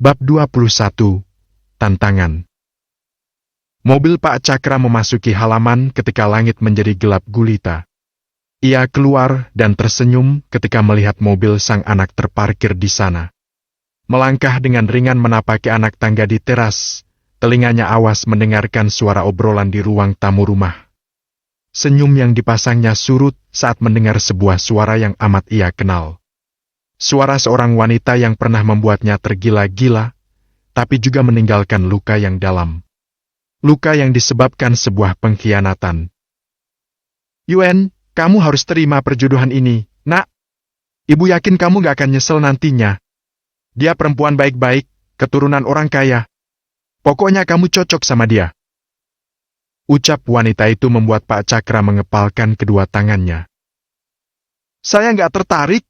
Bab 21. Tantangan. Mobil Pak Cakra memasuki halaman ketika langit menjadi gelap gulita. Ia keluar dan tersenyum ketika melihat mobil sang anak terparkir di sana. Melangkah dengan ringan menapaki anak tangga di teras, telinganya awas mendengarkan suara obrolan di ruang tamu rumah. Senyum yang dipasangnya surut saat mendengar sebuah suara yang amat ia kenal. Suara seorang wanita yang pernah membuatnya tergila-gila, tapi juga meninggalkan luka yang dalam. Luka yang disebabkan sebuah pengkhianatan. Yuen, kamu harus terima perjodohan ini, nak. Ibu yakin kamu gak akan nyesel nantinya. Dia perempuan baik-baik, keturunan orang kaya. Pokoknya kamu cocok sama dia. Ucap wanita itu membuat Pak Cakra mengepalkan kedua tangannya. Saya gak tertarik.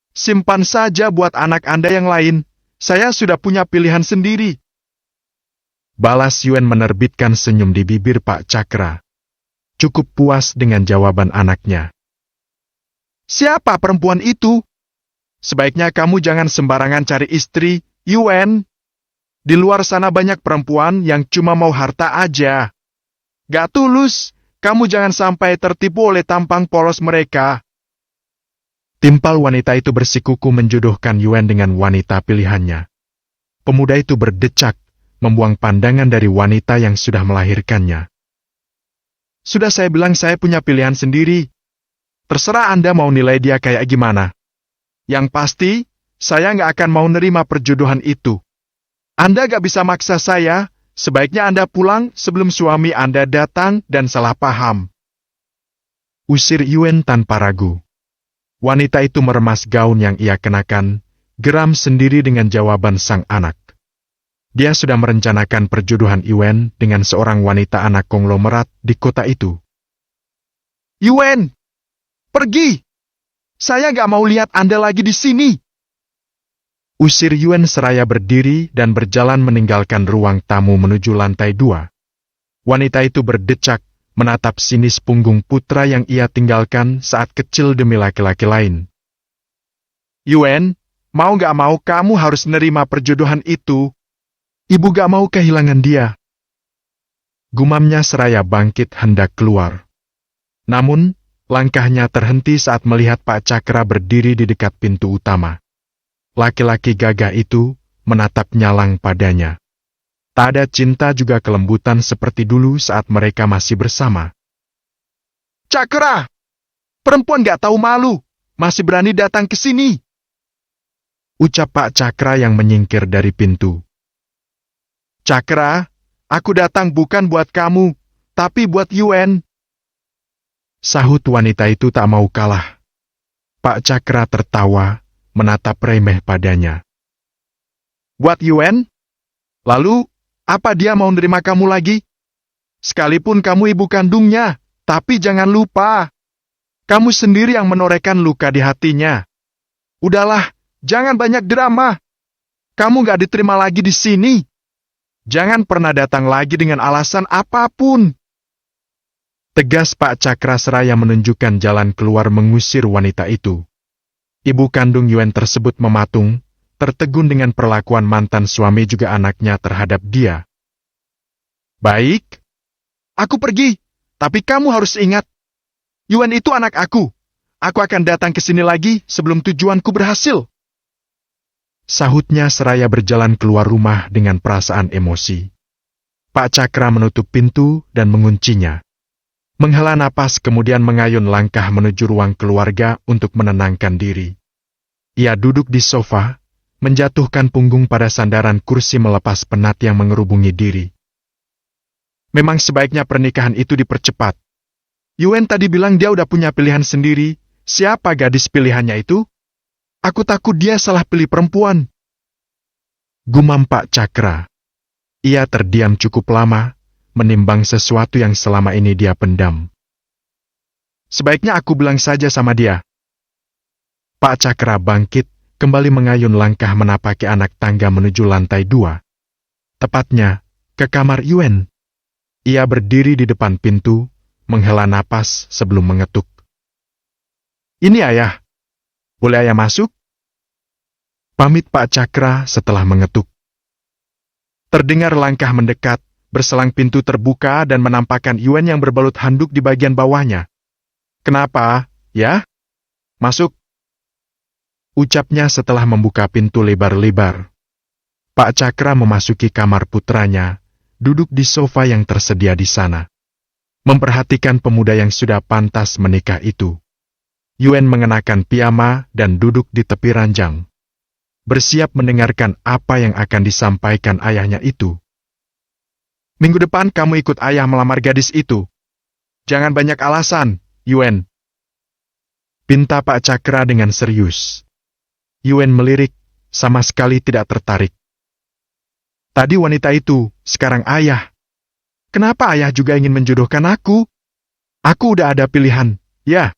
Simpan saja buat anak Anda yang lain. Saya sudah punya pilihan sendiri. Balas Yuen menerbitkan senyum di bibir Pak Cakra. Cukup puas dengan jawaban anaknya. Siapa perempuan itu? Sebaiknya kamu jangan sembarangan cari istri, Yuen. Di luar sana banyak perempuan yang cuma mau harta aja. Gak tulus, kamu jangan sampai tertipu oleh tampang polos mereka. Timpal wanita itu bersikuku menjodohkan Yuen dengan wanita pilihannya. Pemuda itu berdecak, membuang pandangan dari wanita yang sudah melahirkannya. Sudah saya bilang saya punya pilihan sendiri. Terserah Anda mau nilai dia kayak gimana. Yang pasti, saya nggak akan mau nerima perjodohan itu. Anda nggak bisa maksa saya, sebaiknya Anda pulang sebelum suami Anda datang dan salah paham. Usir Yuen tanpa ragu. Wanita itu meremas gaun yang ia kenakan, geram sendiri dengan jawaban sang anak. Dia sudah merencanakan perjodohan Yuen dengan seorang wanita anak konglomerat di kota itu. Yuen, pergi! Saya gak mau lihat Anda lagi di sini. Usir Yuen seraya berdiri dan berjalan meninggalkan ruang tamu menuju lantai 2. Wanita itu berdecak, menatap sinis punggung putra yang ia tinggalkan saat kecil demi laki-laki lain. Yuen, mau gak mau kamu harus nerima perjodohan itu. Ibu gak mau kehilangan dia. Gumamnya seraya bangkit hendak keluar. Namun, langkahnya terhenti saat melihat Pak Cakra berdiri di dekat pintu utama. Laki-laki gagah itu menatap nyalang padanya. Tak ada cinta juga kelembutan seperti dulu saat mereka masih bersama. Cakra! Perempuan gak tahu malu, masih berani datang ke sini. Ucap Pak Cakra yang menyingkir dari pintu. Cakra, aku datang bukan buat kamu, tapi buat Yuen. Sahut wanita itu tak mau kalah. Pak Cakra tertawa, menatap remeh padanya. Buat Yuen? Lalu, apa dia mau nerima kamu lagi? Sekalipun kamu ibu kandungnya, tapi jangan lupa. Kamu sendiri yang menorehkan luka di hatinya. Udahlah, jangan banyak drama. Kamu gak diterima lagi di sini. Jangan pernah datang lagi dengan alasan apapun. Tegas Pak Cakra seraya menunjukkan jalan keluar mengusir wanita itu. Ibu kandung Yuen tersebut mematung, tertegun dengan perlakuan mantan suami juga anaknya terhadap dia. Baik, aku pergi, tapi kamu harus ingat, Yuen itu anak aku. Aku akan datang ke sini lagi sebelum tujuanku berhasil. Sahutnya seraya berjalan keluar rumah dengan perasaan emosi. Pak Cakra menutup pintu dan menguncinya. Menghela napas kemudian mengayun langkah menuju ruang keluarga untuk menenangkan diri. Ia duduk di sofa, menjatuhkan punggung pada sandaran kursi melepas penat yang mengerubungi diri. Memang sebaiknya pernikahan itu dipercepat. Yuen tadi bilang dia udah punya pilihan sendiri. Siapa gadis pilihannya itu? Aku takut dia salah pilih perempuan. Gumam Pak Cakra. Ia terdiam cukup lama, menimbang sesuatu yang selama ini dia pendam. Sebaiknya aku bilang saja sama dia. Pak Cakra bangkit, kembali mengayun langkah menapaki anak tangga menuju lantai 2. Tepatnya, ke kamar Yuen. Ia berdiri di depan pintu, menghela napas sebelum mengetuk. Ini ayah. Boleh ayah masuk? Pamit Pak Cakra setelah mengetuk. Terdengar langkah mendekat, berselang pintu terbuka dan menampakkan Yuen yang berbalut handuk di bagian bawahnya. "Kenapa, ya? Masuk," ucapnya setelah membuka pintu lebar-lebar. Pak Cakra memasuki kamar putranya, duduk di sofa yang tersedia di sana. Memperhatikan pemuda yang sudah pantas menikah itu. Yuen mengenakan piyama dan duduk di tepi ranjang. Bersiap mendengarkan apa yang akan disampaikan ayahnya itu. "Minggu depan kamu ikut ayah melamar gadis itu. Jangan banyak alasan, Yuen," pinta Pak Cakra dengan serius. Yuen melirik, sama sekali tidak tertarik. "Tadi wanita itu, sekarang ayah. Kenapa ayah juga ingin menjodohkan aku? Aku udah ada pilihan, ya?"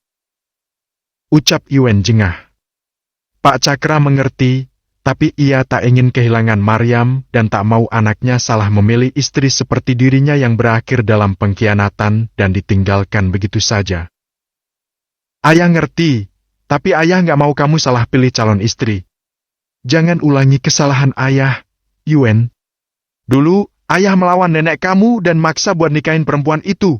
ucap Yuen jengah. Pak Cakra mengerti, tapi ia tak ingin kehilangan Maryam dan tak mau anaknya salah memilih istri seperti dirinya yang berakhir dalam pengkhianatan dan ditinggalkan begitu saja. "Ayah ngerti, tapi ayah nggak mau kamu salah pilih calon istri. Jangan ulangi kesalahan ayah, Yuen. Dulu, ayah melawan nenek kamu dan maksa buat nikahin perempuan itu.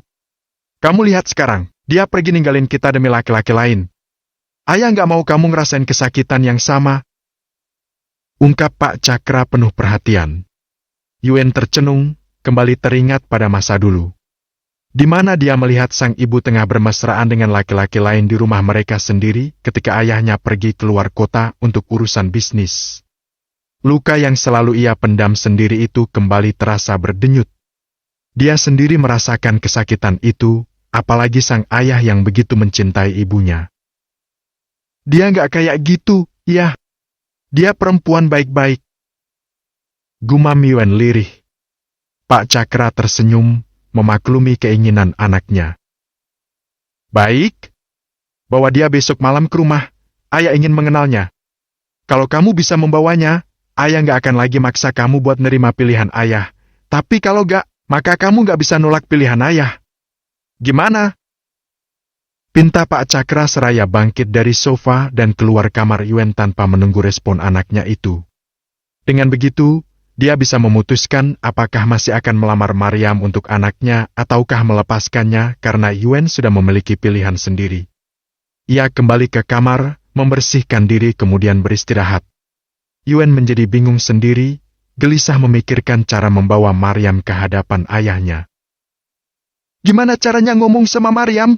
Kamu lihat sekarang, dia pergi ninggalin kita demi laki-laki lain. Ayah nggak mau kamu ngerasain kesakitan yang sama," ungkap Pak Cakra penuh perhatian. Yuen tercenung, kembali teringat pada masa dulu, di mana dia melihat sang ibu tengah bermesraan dengan laki-laki lain di rumah mereka sendiri ketika ayahnya pergi keluar kota untuk urusan bisnis. Luka yang selalu ia pendam sendiri itu kembali terasa berdenyut. Dia sendiri merasakan kesakitan itu, apalagi sang ayah yang begitu mencintai ibunya. "Dia nggak kayak gitu, ya. Dia perempuan baik-baik," gumam Yuen lirih. Pak Cakra tersenyum, memaklumi keinginan anaknya. "Baik. Bawa dia besok malam ke rumah. Ayah ingin mengenalnya. Kalau kamu bisa membawanya, ayah nggak akan lagi maksa kamu buat nerima pilihan ayah. Tapi kalau nggak, maka kamu nggak bisa nolak pilihan ayah. Gimana?" pinta Pak Cakra seraya bangkit dari sofa dan keluar kamar Yuen tanpa menunggu respon anaknya itu. Dengan begitu, dia bisa memutuskan apakah masih akan melamar Maryam untuk anaknya ataukah melepaskannya karena Yuen sudah memiliki pilihan sendiri. Ia kembali ke kamar, membersihkan diri kemudian beristirahat. Yuen menjadi bingung sendiri, gelisah memikirkan cara membawa Maryam ke hadapan ayahnya. "Gimana caranya ngomong sama Maryam?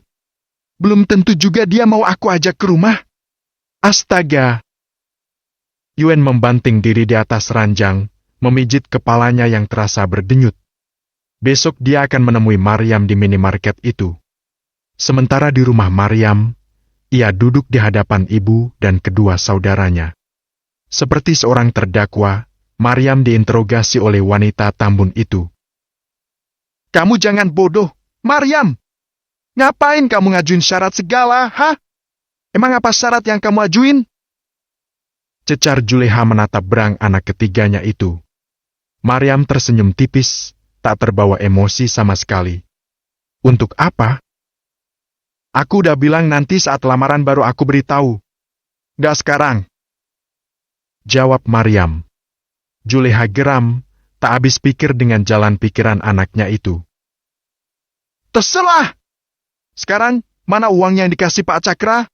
Belum tentu juga dia mau aku ajak ke rumah. Astaga!" Yuen membanting diri di atas ranjang, memijit kepalanya yang terasa berdenyut. Besok dia akan menemui Maryam di minimarket itu. Sementara di rumah Maryam, ia duduk di hadapan ibu dan kedua saudaranya. Seperti seorang terdakwa, Maryam diinterogasi oleh wanita tambun itu. "Kamu jangan bodoh, Maryam! Ngapain kamu ngajuin syarat segala, ha? Emang apa syarat yang kamu ajuin?" cecar Juleha menatap berang anak ketiganya itu. Maryam tersenyum tipis, tak terbawa emosi sama sekali. "Untuk apa?" "Aku udah bilang nanti saat lamaran baru aku beritahu. Gak sekarang," jawab Maryam. Juleha geram, tak habis pikir dengan jalan pikiran anaknya itu. "Terserah! Sekarang, mana uang yang dikasih Pak Cakra?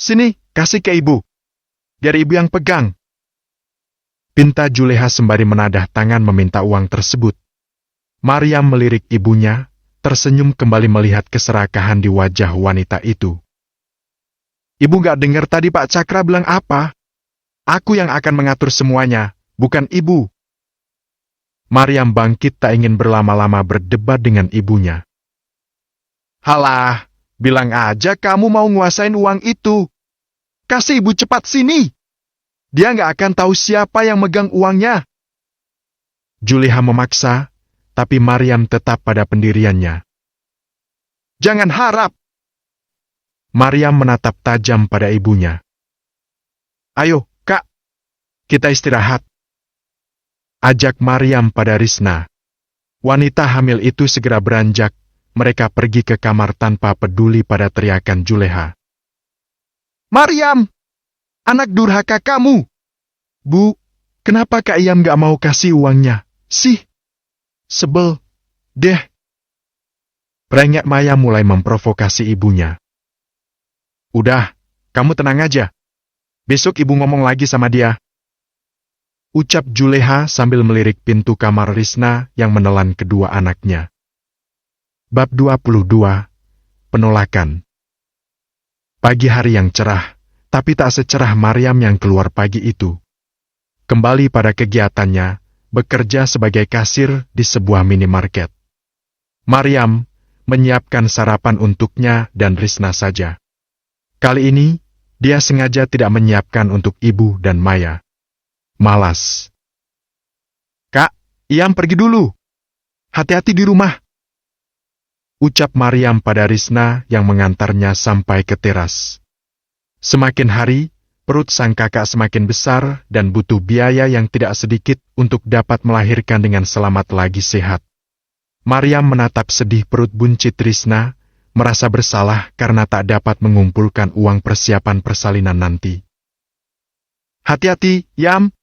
Sini, kasih ke ibu. Biar ibu yang pegang," pinta Juleha sembari menadah tangan meminta uang tersebut. Maryam melirik ibunya, tersenyum kembali melihat keserakahan di wajah wanita itu. "Ibu gak dengar tadi Pak Cakra bilang apa? Aku yang akan mengatur semuanya, bukan ibu." Maryam bangkit tak ingin berlama-lama berdebat dengan ibunya. "Halah, bilang aja kamu mau nguasain uang itu. Kasih ibu cepat sini. Dia nggak akan tahu siapa yang megang uangnya." Juleha memaksa, tapi Maryam tetap pada pendiriannya. "Jangan harap." Maryam menatap tajam pada ibunya. "Ayo, Kak. Kita istirahat," ajak Maryam pada Risna. Wanita hamil itu segera beranjak. Mereka pergi ke kamar tanpa peduli pada teriakan Juleha. "Maryam! Anak durhaka kamu! Bu, kenapa Kak Iyam gak mau kasih uangnya? sih? Sebel, deh. Perengek Maya mulai memprovokasi ibunya. Udah, kamu tenang aja. Besok ibu ngomong lagi sama dia. Ucap Juleha sambil melirik pintu kamar Risna yang menelan kedua anaknya. Bab 22. Penolakan. Pagi hari yang cerah, tapi tak secerah Maryam yang keluar pagi itu. Kembali pada kegiatannya, bekerja sebagai kasir di sebuah minimarket. Maryam menyiapkan sarapan untuknya dan Risna saja. Kali ini, dia sengaja tidak menyiapkan untuk ibu dan Maya. Malas. Kak, Iam pergi dulu. Hati-hati di rumah. Ucap Maryam pada Risna yang mengantarnya sampai ke teras. Semakin hari, perut sang kakak semakin besar dan butuh biaya yang tidak sedikit untuk dapat melahirkan dengan selamat lagi sehat. Maryam menatap sedih perut buncit Risna, merasa bersalah karena tak dapat mengumpulkan uang persiapan persalinan nanti. Hati-hati, Yam.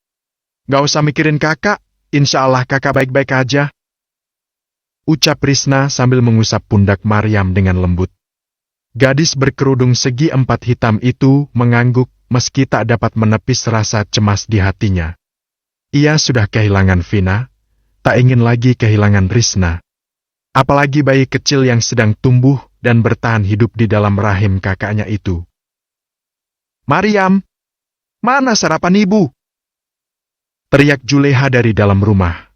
Gak usah mikirin kakak, insya Allah kakak baik-baik aja. Ucap Risna sambil mengusap pundak Maryam dengan lembut. Gadis berkerudung segi 4 hitam itu mengangguk meski tak dapat menepis rasa cemas di hatinya. Ia sudah kehilangan Vina, tak ingin lagi kehilangan Risna. Apalagi bayi kecil yang sedang tumbuh dan bertahan hidup di dalam rahim kakaknya itu. Maryam, mana sarapan ibu? Teriak Juleha dari dalam rumah.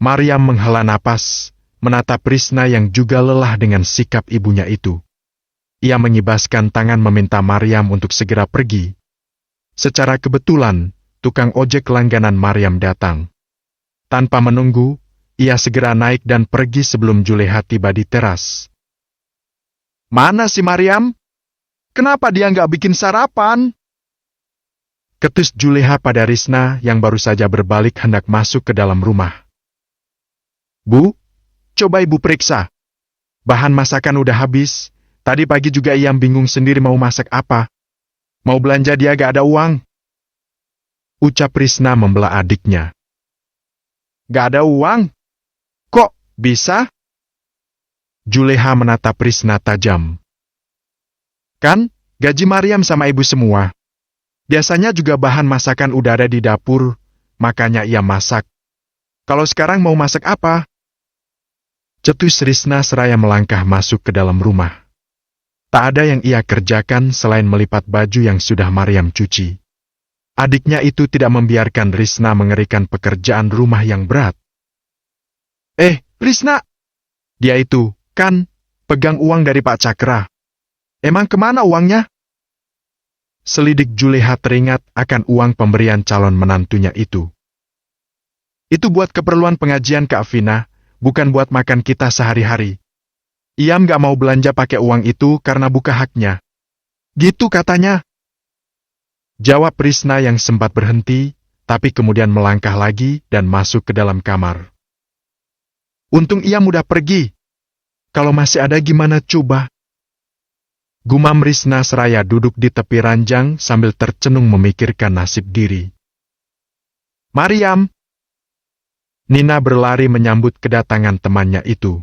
Maryam menghela napas, menatap Risna yang juga lelah dengan sikap ibunya itu. Ia mengibaskan tangan meminta Maryam untuk segera pergi. Secara kebetulan, tukang ojek langganan Maryam datang. Tanpa menunggu, ia segera naik dan pergi sebelum Juleha tiba di teras. Mana si Maryam? Kenapa dia nggak bikin sarapan? Ketus Juleha pada Risna yang baru saja berbalik hendak masuk ke dalam rumah. Bu, coba ibu periksa. Bahan masakan udah habis, tadi pagi juga Iam bingung sendiri mau masak apa. Mau belanja dia gak ada uang. Ucap Risna membela adiknya. Gak ada uang? Kok bisa? Juleha menatap Risna tajam. Kan, gaji Maryam sama ibu semua. Biasanya juga bahan masakan udah ada di dapur, makanya ia masak. Kalau sekarang mau masak apa? Cetus Risna seraya melangkah masuk ke dalam rumah. Tak ada yang ia kerjakan selain melipat baju yang sudah Maryam cuci. Adiknya itu tidak membiarkan Risna mengerjakan pekerjaan rumah yang berat. Risna! Dia itu, kan, pegang uang dari Pak Cakra. Emang kemana uangnya? Selidik Juleha teringat akan uang pemberian calon menantunya itu. Itu buat keperluan pengajian Kak Vina, bukan buat makan kita sehari-hari. Iam gak mau belanja pakai uang itu karena bukan haknya. Gitu katanya. Jawab Risna yang sempat berhenti, tapi kemudian melangkah lagi dan masuk ke dalam kamar. Untung Iam udah pergi. Kalau masih ada gimana coba? Gumam Risna seraya duduk di tepi ranjang sambil tercenung memikirkan nasib diri. Maryam! Nina berlari menyambut kedatangan temannya itu.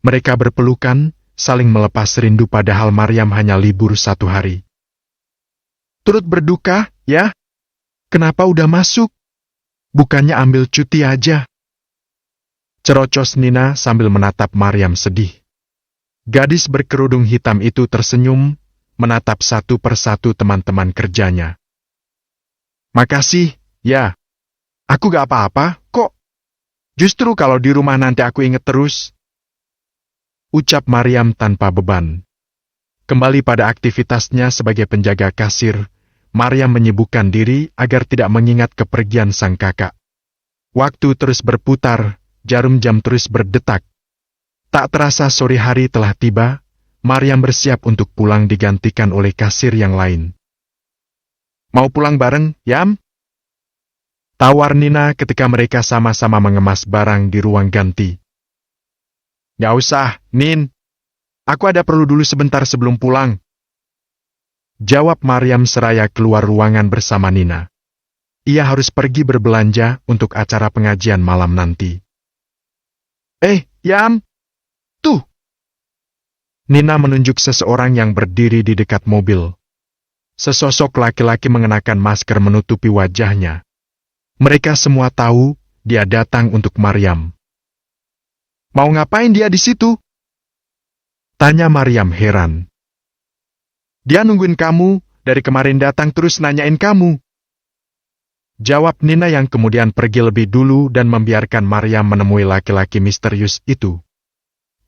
Mereka berpelukan, saling melepas rindu padahal Maryam hanya libur 1 hari. Turut berduka, ya? Kenapa udah masuk? Bukannya ambil cuti aja? Cerocos Nina sambil menatap Maryam sedih. Gadis berkerudung hitam itu tersenyum, menatap satu persatu teman-teman kerjanya. Makasih, ya. Aku gak apa-apa, kok. Justru kalau di rumah nanti aku inget terus. Ucap Maryam tanpa beban. Kembali pada aktivitasnya sebagai penjaga kasir, Maryam menyibukkan diri agar tidak mengingat kepergian sang kakak. Waktu terus berputar, jarum jam terus berdetak. Tak terasa sore hari telah tiba, Maryam bersiap untuk pulang digantikan oleh kasir yang lain. Mau pulang bareng, Yam? Tawar Nina ketika mereka sama-sama mengemas barang di ruang ganti. Gak usah, Nin. Aku ada perlu dulu sebentar sebelum pulang. Jawab Maryam seraya keluar ruangan bersama Nina. Ia harus pergi berbelanja untuk acara pengajian malam nanti. Yam! Tuh! Nina menunjuk seseorang yang berdiri di dekat mobil. Sesosok laki-laki mengenakan masker menutupi wajahnya. Mereka semua tahu dia datang untuk Maryam. Mau ngapain dia di situ? Tanya Maryam heran. Dia nungguin kamu, dari kemarin datang terus nanyain kamu. Jawab Nina yang kemudian pergi lebih dulu dan membiarkan Maryam menemui laki-laki misterius itu.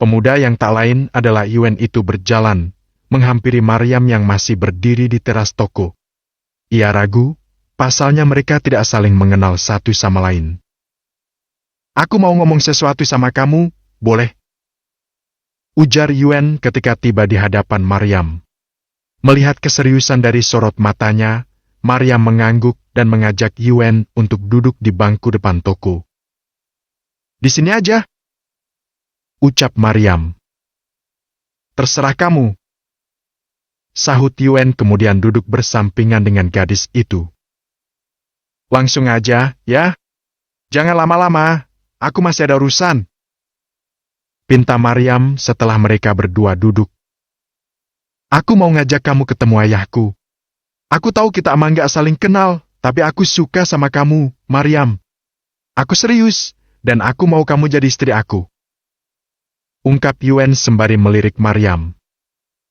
Pemuda yang tak lain adalah Yuen itu berjalan, menghampiri Maryam yang masih berdiri di teras toko. Ia ragu, pasalnya mereka tidak saling mengenal satu sama lain. Aku mau ngomong sesuatu sama kamu, boleh? Ujar Yuen ketika tiba di hadapan Maryam. Melihat keseriusan dari sorot matanya, Maryam mengangguk dan mengajak Yuen untuk duduk di bangku depan toko. Di sini aja, ucap Maryam. Terserah kamu, sahut Yuen kemudian duduk bersampingan dengan gadis itu. Langsung aja, ya. Jangan lama-lama, aku masih ada urusan. Pinta Maryam setelah mereka berdua duduk. Aku mau ngajak kamu ketemu ayahku. Aku tahu kita emang gak saling kenal, tapi aku suka sama kamu, Maryam. Aku serius, dan aku mau kamu jadi istri aku. Ungkap Yuen sembari melirik Maryam.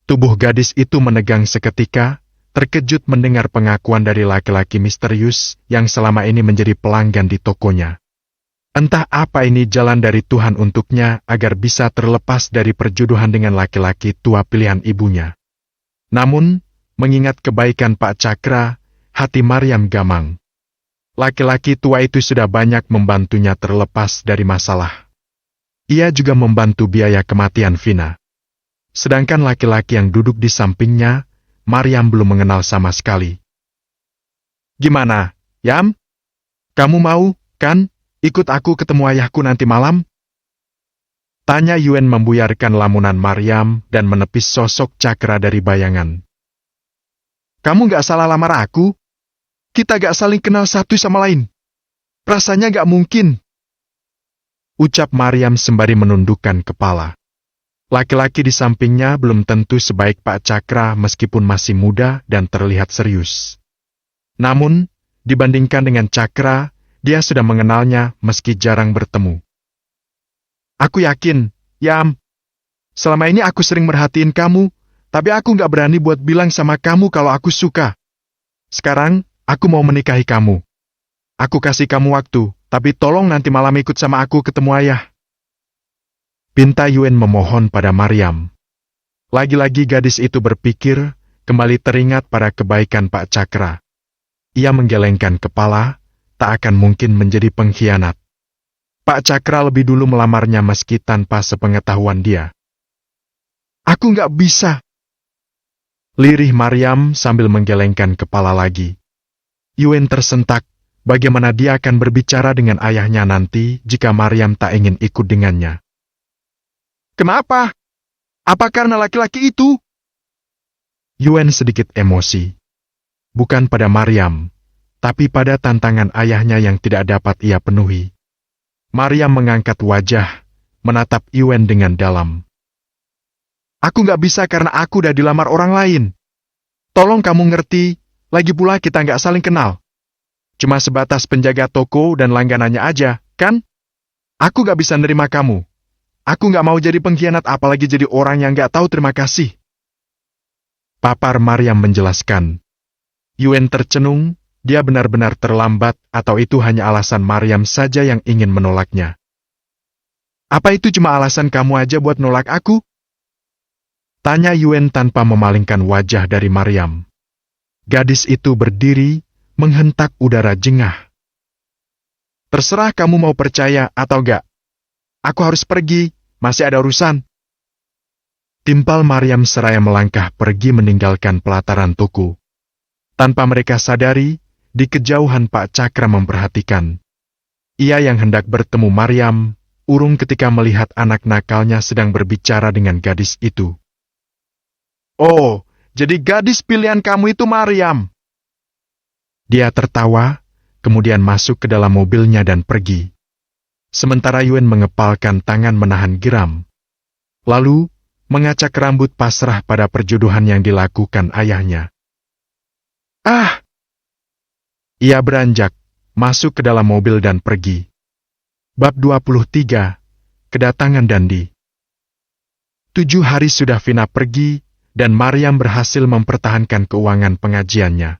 Tubuh gadis itu menegang seketika, terkejut mendengar pengakuan dari laki-laki misterius yang selama ini menjadi pelanggan di tokonya. Entah apa ini jalan dari Tuhan untuknya agar bisa terlepas dari perjodohan dengan laki-laki tua pilihan ibunya. Namun, mengingat kebaikan Pak Cakra, hati Maryam gamang. Laki-laki tua itu sudah banyak membantunya terlepas dari masalah. Ia juga membantu biaya kematian Vina. Sedangkan laki-laki yang duduk di sampingnya, Maryam belum mengenal sama sekali. Gimana, Yam? Kamu mau, kan, ikut aku ketemu ayahku nanti malam? Tanya Yuen membuyarkan lamunan Maryam dan menepis sosok Cakra dari bayangan. Kamu gak salah lamar aku? Kita gak saling kenal satu sama lain. Rasanya gak mungkin. Ucap Maryam sembari menundukkan kepala. Laki-laki di sampingnya belum tentu sebaik Pak Cakra meskipun masih muda dan terlihat serius. Namun, dibandingkan dengan Cakra, dia sudah mengenalnya meski jarang bertemu. Aku yakin, Yam. Selama ini aku sering merhatiin kamu, tapi aku gak berani buat bilang sama kamu kalau aku suka. Sekarang, aku mau menikahi kamu. Aku kasih kamu waktu. Tapi tolong nanti malam ikut sama aku ketemu ayah. Pinta Yuen memohon pada Maryam. Lagi-lagi gadis itu berpikir, kembali teringat pada kebaikan Pak Cakra. Ia menggelengkan kepala, tak akan mungkin menjadi pengkhianat. Pak Cakra lebih dulu melamarnya meski tanpa sepengetahuan dia. Aku nggak bisa. Lirih Maryam sambil menggelengkan kepala lagi. Yuen tersentak. Bagaimana dia akan berbicara dengan ayahnya nanti jika Maryam tak ingin ikut dengannya? Kenapa? Apa karena laki-laki itu? Yuen sedikit emosi. Bukan pada Maryam, tapi pada tantangan ayahnya yang tidak dapat ia penuhi. Maryam mengangkat wajah, menatap Yuen dengan dalam. Aku nggak bisa karena aku udah dilamar orang lain. Tolong kamu ngerti, lagi pula kita nggak saling kenal. Cuma sebatas penjaga toko dan langganannya aja, kan? Aku gak bisa nerima kamu. Aku gak mau jadi pengkhianat apalagi jadi orang yang gak tahu terima kasih. Papar Maryam menjelaskan. Yuen tercenung, dia benar-benar terlambat atau itu hanya alasan Maryam saja yang ingin menolaknya. Apa itu cuma alasan kamu aja buat nolak aku? Tanya Yuen tanpa memalingkan wajah dari Maryam. Gadis itu berdiri, menghentak udara jengah. Terserah kamu mau percaya atau gak. Aku harus pergi, masih ada urusan. Timpal Maryam seraya melangkah pergi meninggalkan pelataran toko. Tanpa mereka sadari, di kejauhan Pak Cakra memperhatikan. Ia yang hendak bertemu Maryam, urung ketika melihat anak nakalnya sedang berbicara dengan gadis itu. Oh, jadi gadis pilihan kamu itu Maryam. Dia tertawa, kemudian masuk ke dalam mobilnya dan pergi. Sementara Yuen mengepalkan tangan menahan geram. Lalu, mengacak rambut pasrah pada perjodohan yang dilakukan ayahnya. Ah! Ia beranjak, masuk ke dalam mobil dan pergi. Bab 23, Kedatangan Dandi. 7 hari sudah Vina pergi, dan Maryam berhasil mempertahankan keuangan pengajiannya.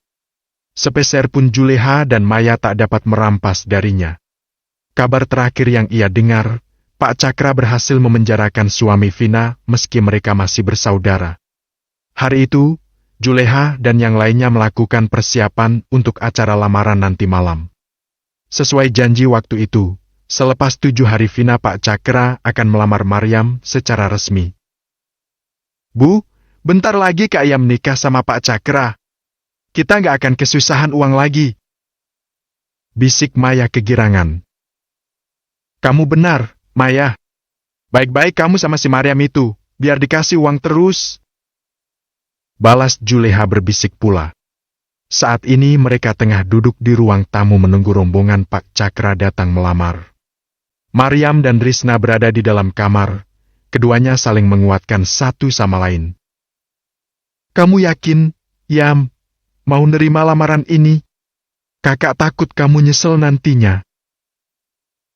Sepeser pun Juleha dan Maya tak dapat merampas darinya. Kabar terakhir yang ia dengar, Pak Cakra berhasil memenjarakan suami Vina meski mereka masih bersaudara. Hari itu, Juleha dan yang lainnya melakukan persiapan untuk acara lamaran nanti malam. Sesuai janji waktu itu, selepas 7 hari Vina Pak Cakra akan melamar Maryam secara resmi. Bu, bentar lagi Kak Ayam nikah sama Pak Cakra. Kita nggak akan kesusahan uang lagi. Bisik Maya kegirangan. Kamu benar, Maya. Baik-baik kamu sama si Maryam itu, biar dikasih uang terus. Balas Juleha berbisik pula. Saat ini mereka tengah duduk di ruang tamu menunggu rombongan Pak Cakra datang melamar. Maryam dan Risna berada di dalam kamar, keduanya saling menguatkan satu sama lain. Kamu yakin, Yam, mau nerima lamaran ini? Kakak takut kamu nyesel nantinya.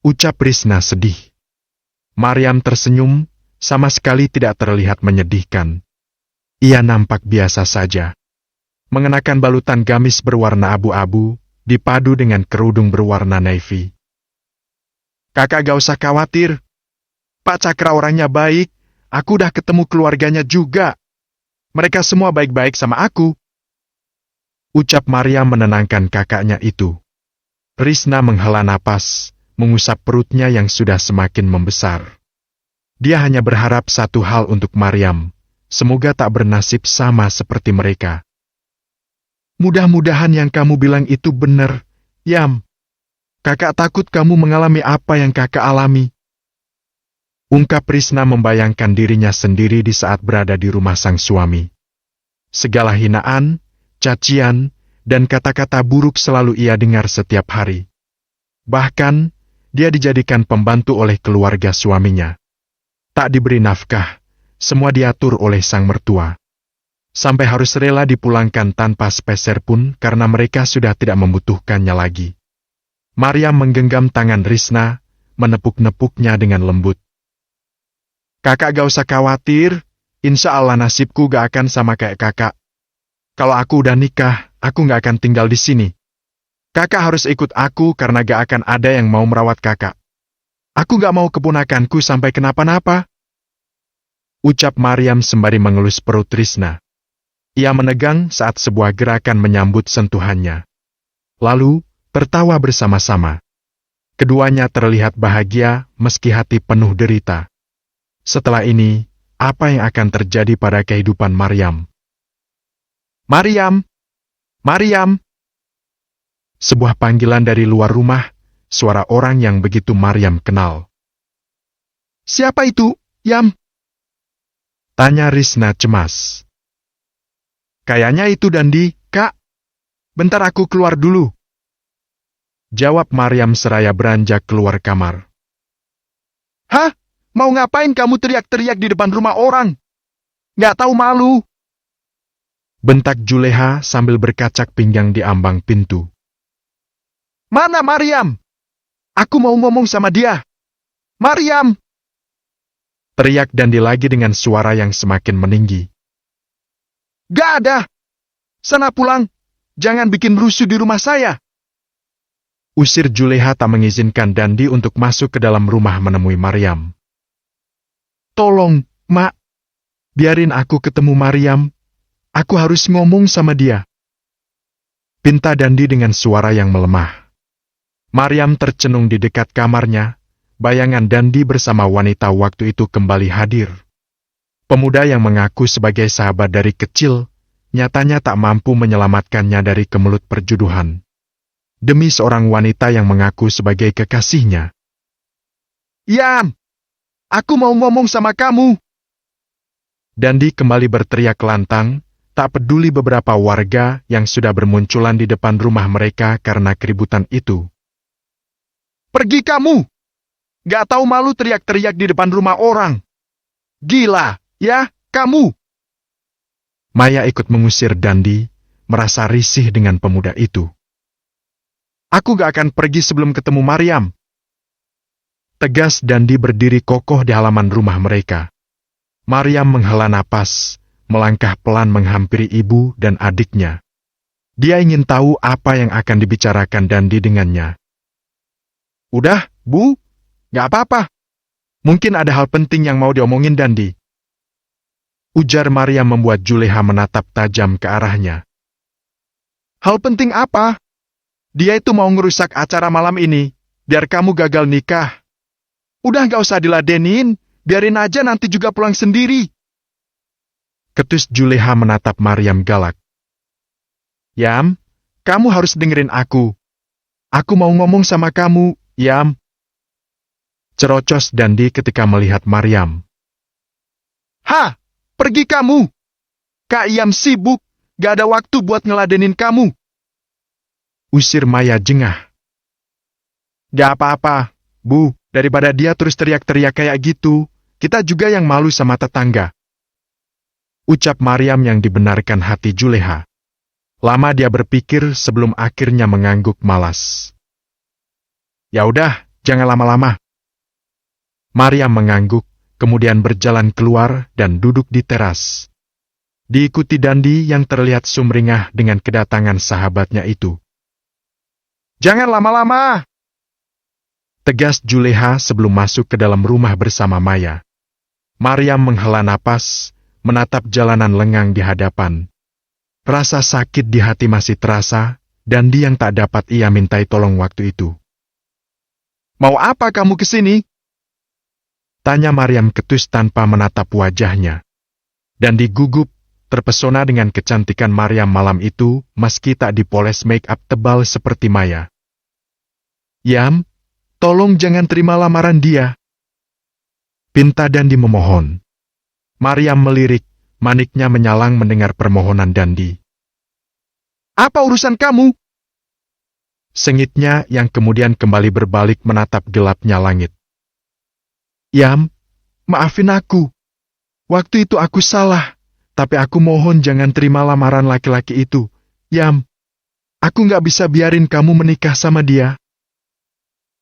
Ucap Risna sedih. Maryam tersenyum, sama sekali tidak terlihat menyedihkan. Ia nampak biasa saja. Mengenakan balutan gamis berwarna abu-abu, dipadu dengan kerudung berwarna navy. Kakak gak usah khawatir. Pak Cakra orangnya baik, aku udah ketemu keluarganya juga. Mereka semua baik-baik sama aku. Ucap Maryam menenangkan kakaknya itu. Risna menghela napas, mengusap perutnya yang sudah semakin membesar. Dia hanya berharap satu hal untuk Maryam, semoga tak bernasib sama seperti mereka. Mudah-mudahan yang kamu bilang itu benar, Yam. Kakak takut kamu mengalami apa yang kakak alami. Ungkap Risna membayangkan dirinya sendiri di saat berada di rumah sang suami. Segala hinaan, cacian, dan kata-kata buruk selalu ia dengar setiap hari. Bahkan, dia dijadikan pembantu oleh keluarga suaminya. Tak diberi nafkah, semua diatur oleh sang mertua. Sampai harus rela dipulangkan tanpa sepeser pun karena mereka sudah tidak membutuhkannya lagi. Maryam menggenggam tangan Risna, menepuk-nepuknya dengan lembut. Kakak gak usah khawatir, insya Allah nasibku gak akan sama kayak kakak. Kalau aku udah nikah, aku gak akan tinggal di sini. Kakak harus ikut aku karena gak akan ada yang mau merawat kakak. Aku gak mau keponakanku sampai kenapa-napa. Ucap Maryam sembari mengelus perut Risna. Ia menegang saat sebuah gerakan menyambut sentuhannya. Lalu, tertawa bersama-sama. Keduanya terlihat bahagia meski hati penuh derita. Setelah ini, apa yang akan terjadi pada kehidupan Maryam? Maryam! Maryam! Sebuah panggilan dari luar rumah, suara orang yang begitu Maryam kenal. Siapa itu, Yam? Tanya Risna cemas. Kayaknya itu Dandi, Kak. Bentar aku keluar dulu. Jawab Maryam seraya beranjak keluar kamar. Hah? Mau ngapain kamu teriak-teriak di depan rumah orang? Nggak tahu malu. Bentak Juleha sambil berkacak pinggang di ambang pintu. Mana Maryam? Aku mau ngomong sama dia. Maryam! Teriak Dandi lagi dengan suara yang semakin meninggi. Gak ada! Sana pulang! Jangan bikin rusuh di rumah saya! Usir Juleha tak mengizinkan Dandi untuk masuk ke dalam rumah menemui Maryam. Tolong, Mak. Biarin aku ketemu Maryam. Aku harus ngomong sama dia. Pinta Dandi dengan suara yang melemah. Maryam tercenung di dekat kamarnya, bayangan Dandi bersama wanita waktu itu kembali hadir. Pemuda yang mengaku sebagai sahabat dari kecil, nyatanya tak mampu menyelamatkannya dari kemelut perjuduhan. Demi seorang wanita yang mengaku sebagai kekasihnya. Yam! Aku mau ngomong sama kamu! Dandi kembali berteriak lantang, tak peduli beberapa warga yang sudah bermunculan di depan rumah mereka karena keributan itu. "Pergi kamu! Gak tahu malu teriak-teriak di depan rumah orang. Gila, ya, kamu!" Maya ikut mengusir Dandi, merasa risih dengan pemuda itu. "Aku gak akan pergi sebelum ketemu Maryam." Tegas Dandi berdiri kokoh di halaman rumah mereka. Maryam menghela napas, melangkah pelan menghampiri ibu dan adiknya. Dia ingin tahu apa yang akan dibicarakan Dandi dengannya. "Udah, Bu, gak apa-apa. Mungkin ada hal penting yang mau diomongin Dandi," ujar Maryam membuat Juleha menatap tajam ke arahnya. "Hal penting apa? Dia itu mau ngerusak acara malam ini, biar kamu gagal nikah. Udah gak usah diladenin, biarin aja nanti juga pulang sendiri." Ketus Juleha menatap Maryam galak. "Yam, kamu harus dengerin aku. Aku mau ngomong sama kamu, Yam," cerocos Dandi ketika melihat Maryam. "Hah, pergi kamu! Kak Yam sibuk, gak ada waktu buat ngeladenin kamu," usir Maya jengah. "Gak apa-apa, Bu. Daripada dia terus teriak-teriak kayak gitu, kita juga yang malu sama tetangga," ucap Maryam yang dibenarkan hati Juleha. Lama dia berpikir sebelum akhirnya mengangguk malas. "Ya udah, jangan lama-lama." Maryam mengangguk, kemudian berjalan keluar dan duduk di teras. Diikuti Dandi yang terlihat sumringah dengan kedatangan sahabatnya itu. "Jangan lama-lama!" tegas Juleha sebelum masuk ke dalam rumah bersama Maya. Maryam menghela napas, menatap jalanan lengang di hadapan. Rasa sakit di hati masih terasa, dan dia yang tak dapat ia mintai tolong waktu itu. "Mau apa kamu kesini?" tanya Maryam ketus tanpa menatap wajahnya. Dan digugup, terpesona dengan kecantikan Maryam malam itu meski tak dipoles make up tebal seperti Maya. "Yam, tolong jangan terima lamaran dia," pinta Dandi memohon. Maryam melirik, maniknya menyalang mendengar permohonan Dandi. "Apa urusan kamu?" sengitnya yang kemudian kembali berbalik menatap gelapnya langit. "Yam, maafin aku. Waktu itu aku salah, tapi aku mohon jangan terima lamaran laki-laki itu. Yam, aku nggak bisa biarin kamu menikah sama dia,"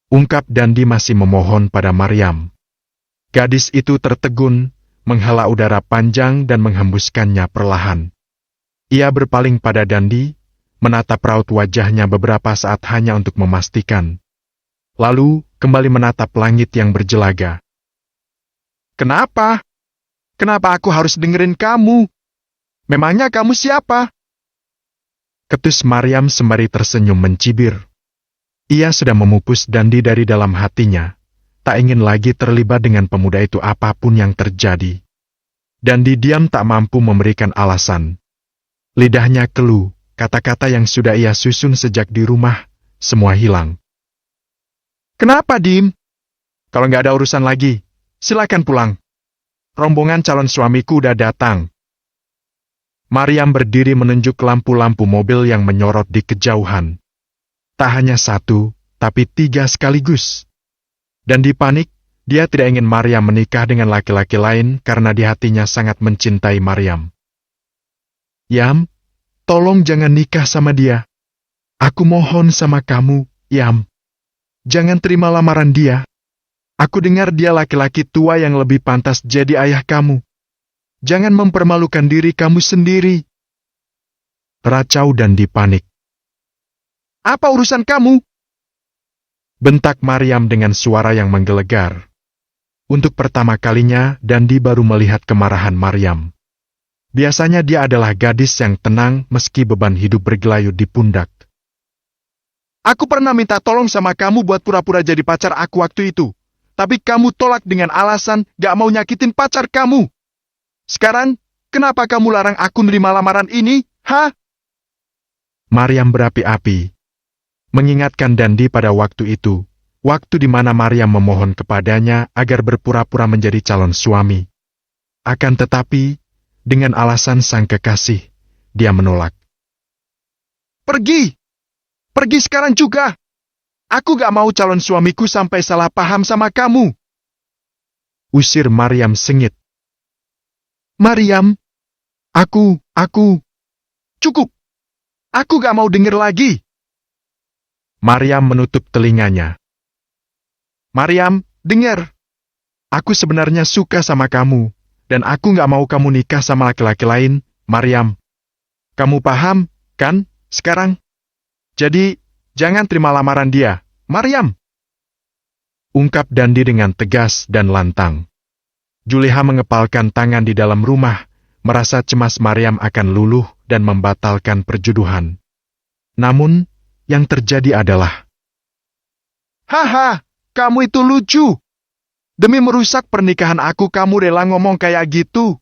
ungkap Dandi masih memohon pada Maryam. Gadis itu tertegun, menghela udara panjang dan menghembuskannya perlahan. Ia berpaling pada Dandi, menatap raut wajahnya beberapa saat hanya untuk memastikan. Lalu, kembali menatap langit yang berjelaga. "Kenapa? Kenapa aku harus dengerin kamu? Memangnya kamu siapa?" Ketus Maryam sembari tersenyum mencibir. Ia sudah memupus Dandi dari dalam hatinya, tak ingin lagi terlibat dengan pemuda itu apapun yang terjadi. Dandi diam tak mampu memberikan alasan. Lidahnya keluh, kata-kata yang sudah ia susun sejak di rumah, semua hilang. "Kenapa, Dim? Kalau nggak ada urusan lagi, silakan pulang. Rombongan calon suamiku udah datang." Maryam berdiri menunjuk lampu-lampu mobil yang menyorot di kejauhan. Tak hanya satu, tapi 3 sekaligus. Dan dipanik, dia tidak ingin Maryam menikah dengan laki-laki lain karena di hatinya sangat mencintai Maryam. "Yam, tolong jangan nikah sama dia. Aku mohon sama kamu, Yam. Jangan terima lamaran dia. Aku dengar dia laki-laki tua yang lebih pantas jadi ayah kamu. Jangan mempermalukan diri kamu sendiri." Racau dan dipanik. "Apa urusan kamu?" bentak Maryam dengan suara yang menggelegar. Untuk pertama kalinya, Dandi baru melihat kemarahan Maryam. Biasanya dia adalah gadis yang tenang meski beban hidup bergelayut di pundak. "Aku pernah minta tolong sama kamu buat pura-pura jadi pacar aku waktu itu. Tapi kamu tolak dengan alasan gak mau nyakitin pacar kamu. Sekarang, kenapa kamu larang aku nerima lamaran ini, ha?" Maryam berapi-api. Mengingatkan Dandi pada waktu itu, waktu di mana Maryam memohon kepadanya agar berpura-pura menjadi calon suami. Akan tetapi, dengan alasan sang kekasih, dia menolak. Pergi! Pergi sekarang juga! Aku gak mau calon suamiku sampai salah paham sama kamu. Usir Maryam sengit. Maryam, aku, cukup. Aku gak mau denger lagi. Maryam menutup telinganya. Maryam, dengar. Aku sebenarnya suka sama kamu, dan aku gak mau kamu nikah sama laki-laki lain, Maryam. Kamu paham, kan, sekarang? Jadi, jangan terima lamaran dia, Maryam. Ungkap Dandi dengan tegas dan lantang. Juleha mengepalkan tangan di dalam rumah, merasa cemas Maryam akan luluh dan membatalkan perjodohan. Namun, yang terjadi adalah, Haha, kamu itu lucu. Demi merusak pernikahan aku, kamu rela ngomong kayak gitu.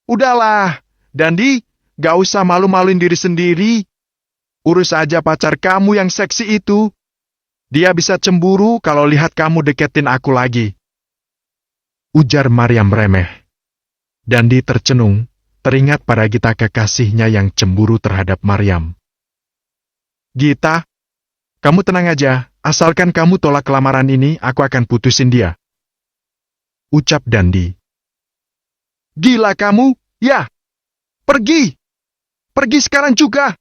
Udahlah, Dandi, gak usah malu-maluin diri sendiri. Urus aja pacar kamu yang seksi itu. Dia bisa cemburu kalau lihat kamu deketin aku lagi. Ujar Maryam remeh. Dandi tercenung, teringat pada Gita kekasihnya yang cemburu terhadap Maryam. Gita, kamu tenang aja, asalkan kamu tolak lamaran ini, aku akan putusin dia. Ucap Dandi. Gila kamu, ya? Pergi! Pergi sekarang juga!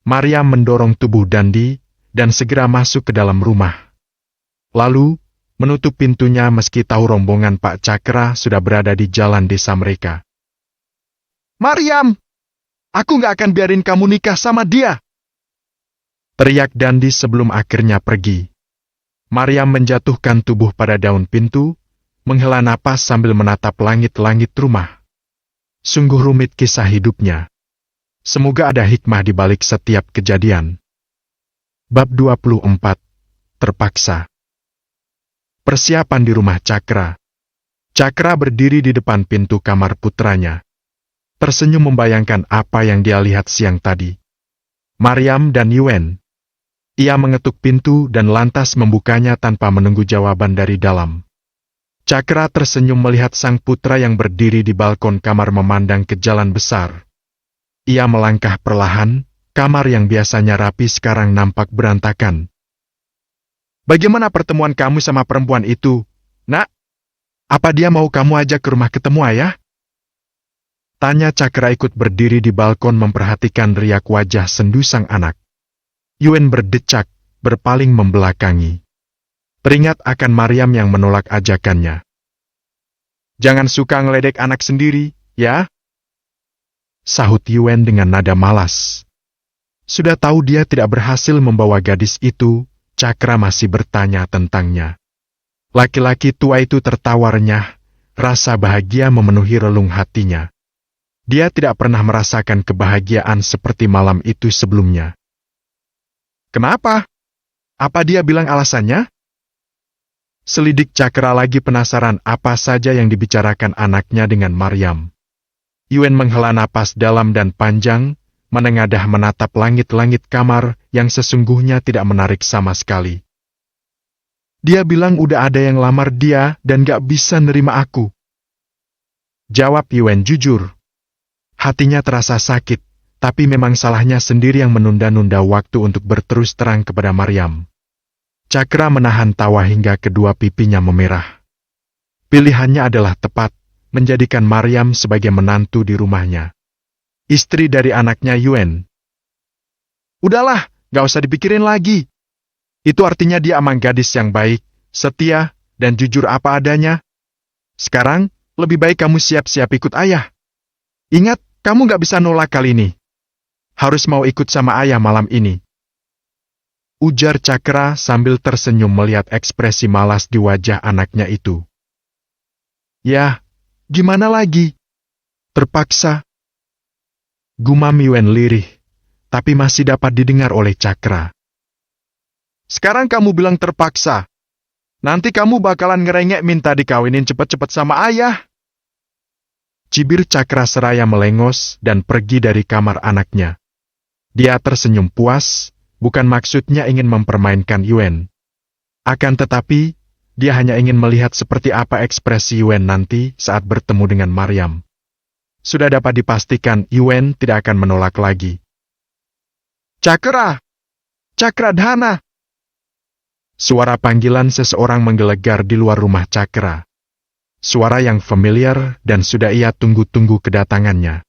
Maryam mendorong tubuh Dandi dan segera masuk ke dalam rumah. Lalu, menutup pintunya meski tahu rombongan Pak Cakra sudah berada di jalan desa mereka. Maryam! Aku gak akan biarin kamu nikah sama dia! Teriak Dandi sebelum akhirnya pergi. Maryam menjatuhkan tubuh pada daun pintu, menghela napas sambil menatap langit-langit rumah. Sungguh rumit kisah hidupnya. Semoga ada hikmah di balik setiap kejadian. Bab 24. Terpaksa. Persiapan di rumah Cakra. Cakra berdiri di depan pintu kamar putranya. Tersenyum membayangkan apa yang dia lihat siang tadi. Maryam dan Yuen. Ia mengetuk pintu dan lantas membukanya tanpa menunggu jawaban dari dalam. Cakra tersenyum melihat sang putra yang berdiri di balkon kamar memandang ke jalan besar. Ia melangkah perlahan, kamar yang biasanya rapi sekarang nampak berantakan. Bagaimana pertemuan kamu sama perempuan itu, Nak? Apa dia mau kamu ajak ke rumah ketemu ayah? Tanya Cakra ikut berdiri di balkon memperhatikan riak wajah sendu sang anak. Yuen berdecak, berpaling membelakangi. Teringat akan Maryam yang menolak ajakannya. Jangan suka ngeledek anak sendiri, ya? Sahut Yuen dengan nada malas. Sudah tahu dia tidak berhasil membawa gadis itu, Cakra masih bertanya tentangnya. Laki-laki tua itu tertawa renyah, rasa bahagia memenuhi relung hatinya. Dia tidak pernah merasakan kebahagiaan seperti malam itu sebelumnya. Kenapa? Apa dia bilang alasannya? Selidik Cakra lagi penasaran apa saja yang dibicarakan anaknya dengan Maryam. Yuen menghela napas dalam dan panjang, menengadah menatap langit-langit kamar yang sesungguhnya tidak menarik sama sekali. Dia bilang udah ada yang lamar dia dan gak bisa nerima aku. Jawab Yuen jujur. Hatinya terasa sakit, tapi memang salahnya sendiri yang menunda-nunda waktu untuk berterus terang kepada Maryam. Cakra menahan tawa hingga kedua pipinya memerah. Pilihannya adalah tepat, menjadikan Maryam sebagai menantu di rumahnya. Istri dari anaknya Yuen. Udahlah, gak usah dipikirin lagi. Itu artinya dia emang gadis yang baik, setia, dan jujur apa adanya. Sekarang, lebih baik kamu siap-siap ikut ayah. Ingat, kamu gak bisa nolak kali ini. Harus mau ikut sama ayah malam ini. Ujar Cakra sambil tersenyum melihat ekspresi malas di wajah anaknya itu. Ya, gimana lagi? Terpaksa. Gumam Yuen lirih, tapi masih dapat didengar oleh Cakra. Sekarang kamu bilang terpaksa. Nanti kamu bakalan ngerengek minta dikawinin cepet-cepet sama ayah. Cibir Cakra seraya melengos dan pergi dari kamar anaknya. Dia tersenyum puas, bukan maksudnya ingin mempermainkan Yuen. Akan tetapi, dia hanya ingin melihat seperti apa ekspresi Yuen nanti saat bertemu dengan Maryam. sudah dapat dipastikan Yuen tidak akan menolak lagi. Cakra! Cakradhana! Suara panggilan seseorang menggelegar di luar rumah Cakra. Suara yang familiar dan sudah ia tunggu-tunggu kedatangannya.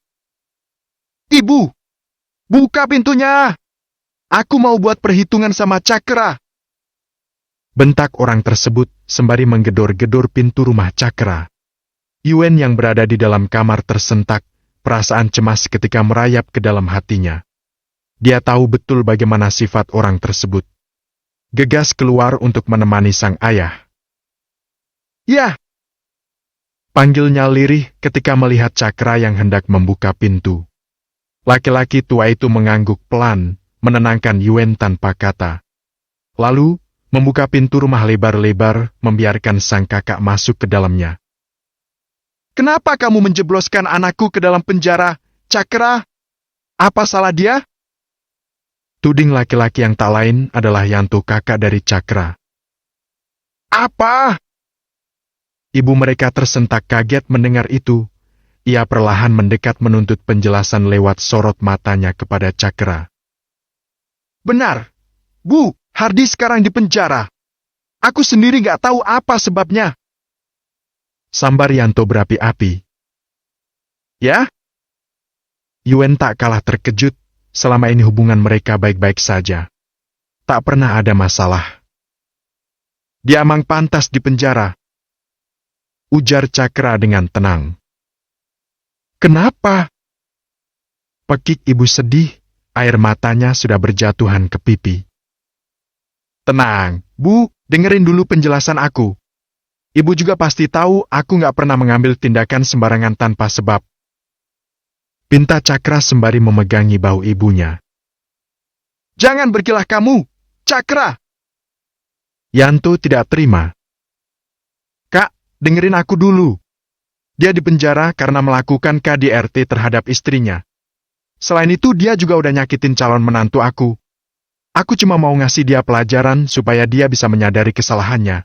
Ibu! Buka pintunya! Aku mau buat perhitungan sama Cakra. Bentak orang tersebut sembari menggedor-gedor pintu rumah Cakra. Yuen yang berada di dalam kamar tersentak, perasaan cemas ketika merayap ke dalam hatinya. Dia tahu betul bagaimana sifat orang tersebut. Gegas keluar untuk menemani sang ayah. Ya! Panggilnya lirih ketika melihat Cakra yang hendak membuka pintu. Laki-laki tua itu mengangguk pelan, menenangkan Yuen tanpa kata. Lalu, membuka pintu rumah lebar-lebar, membiarkan sang kakak masuk ke dalamnya. Kenapa kamu menjebloskan anakku ke dalam penjara, Cakra? Apa salah dia? Tuding laki-laki yang tak lain adalah Yanto, kakak dari Cakra. Apa? Ibu mereka tersentak kaget mendengar itu. Ia perlahan mendekat menuntut penjelasan lewat sorot matanya kepada Cakra. Benar. Bu, Hardi sekarang di penjara. Aku sendiri gak tahu apa sebabnya. Sambar Yanto berapi-api. Ya? Yuen tak kalah terkejut, selama ini hubungan mereka baik-baik saja. Tak pernah ada masalah. Dia emang pantas di penjara. Ujar Cakra dengan tenang. Kenapa? Pekik ibu sedih, air matanya sudah berjatuhan ke pipi. Tenang, Bu, dengerin dulu penjelasan aku. Ibu juga pasti tahu aku gak pernah mengambil tindakan sembarangan tanpa sebab. Pinta Cakra sembari memegangi bahu ibunya. Jangan berkilah kamu, Cakra! Yanto tidak terima. Kak, dengerin aku dulu. Dia dipenjara karena melakukan KDRT terhadap istrinya. Selain itu dia juga udah nyakitin calon menantu aku. Aku cuma mau ngasih dia pelajaran supaya dia bisa menyadari kesalahannya.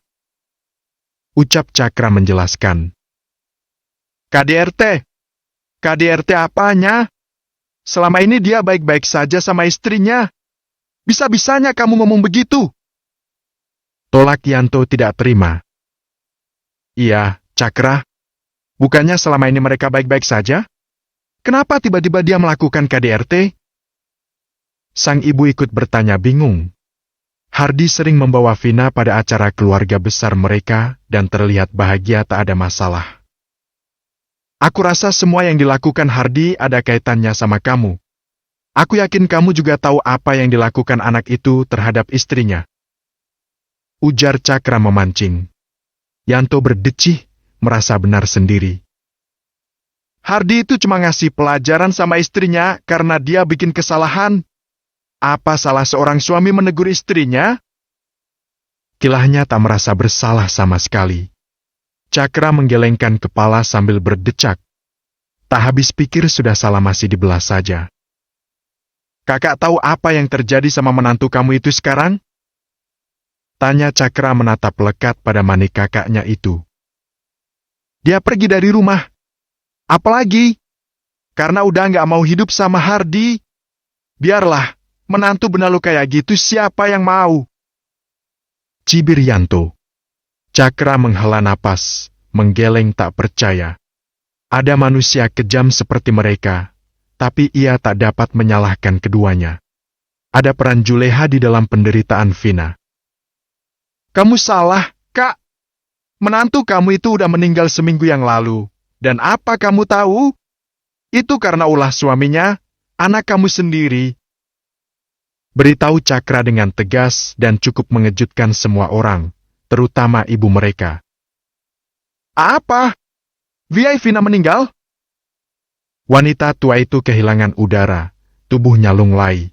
Ucap Cakra menjelaskan. KDRT? KDRT apanya? Selama ini dia baik-baik saja sama istrinya. Bisa-bisanya kamu ngomong begitu. Tolak Yanto tidak terima. Iya, Cakra. Bukannya selama ini mereka baik-baik saja? Kenapa tiba-tiba dia melakukan KDRT? Sang ibu ikut bertanya bingung. Hardi sering membawa Vina pada acara keluarga besar mereka dan terlihat bahagia tak ada masalah. Aku rasa semua yang dilakukan Hardi ada kaitannya sama kamu. Aku yakin kamu juga tahu apa yang dilakukan anak itu terhadap istrinya. Ujar Cakra memancing. Yanto berdecih, merasa benar sendiri. Hardi itu cuma ngasih pelajaran sama istrinya karena dia bikin kesalahan. Apa salah seorang suami menegur istrinya? Kilahnya tak merasa bersalah sama sekali. Cakra menggelengkan kepala sambil berdecak. Tak habis pikir sudah salah masih dibelah saja. Kakak tahu apa yang terjadi sama menantu kamu itu sekarang? Tanya Cakra menatap lekat pada manik kakaknya itu. Dia pergi dari rumah. Apalagi? Karena udah gak mau hidup sama Hardi. Biarlah, menantu benalu kayak gitu siapa yang mau? Cibir Yanto. Cakra menghela napas, menggeleng tak percaya. Ada manusia kejam seperti mereka, tapi ia tak dapat menyalahkan keduanya. Ada peran Juleha di dalam penderitaan Vina. Kamu salah, Kak. Menantu kamu itu udah meninggal seminggu yang lalu. Dan apa kamu tahu? Itu karena ulah suaminya, anak kamu sendiri. Beritahu Cakra dengan tegas dan cukup mengejutkan semua orang, terutama ibu mereka. Apa? Vina meninggal? Wanita tua itu kehilangan udara, tubuhnya lunglai.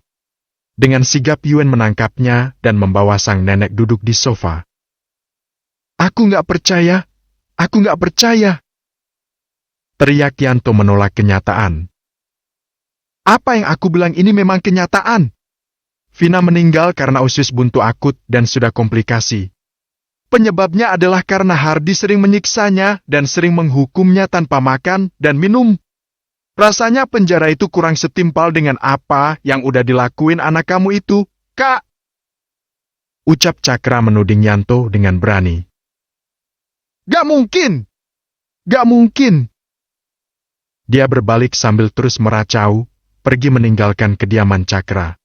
Dengan sigap Yuen menangkapnya dan membawa sang nenek duduk di sofa. Aku nggak percaya, aku nggak percaya. Teriak Yanto menolak kenyataan. Apa yang aku bilang ini memang kenyataan. Vina meninggal karena usus buntu akut dan sudah komplikasi. Penyebabnya adalah karena Hardi sering menyiksanya dan sering menghukumnya tanpa makan dan minum. Rasanya penjara itu kurang setimpal dengan apa yang udah dilakuin anak kamu itu, Kak. Ucap Cakra menuding Yanto dengan berani. Gak mungkin! Gak mungkin! Dia berbalik sambil terus meracau, pergi meninggalkan kediaman Cakra.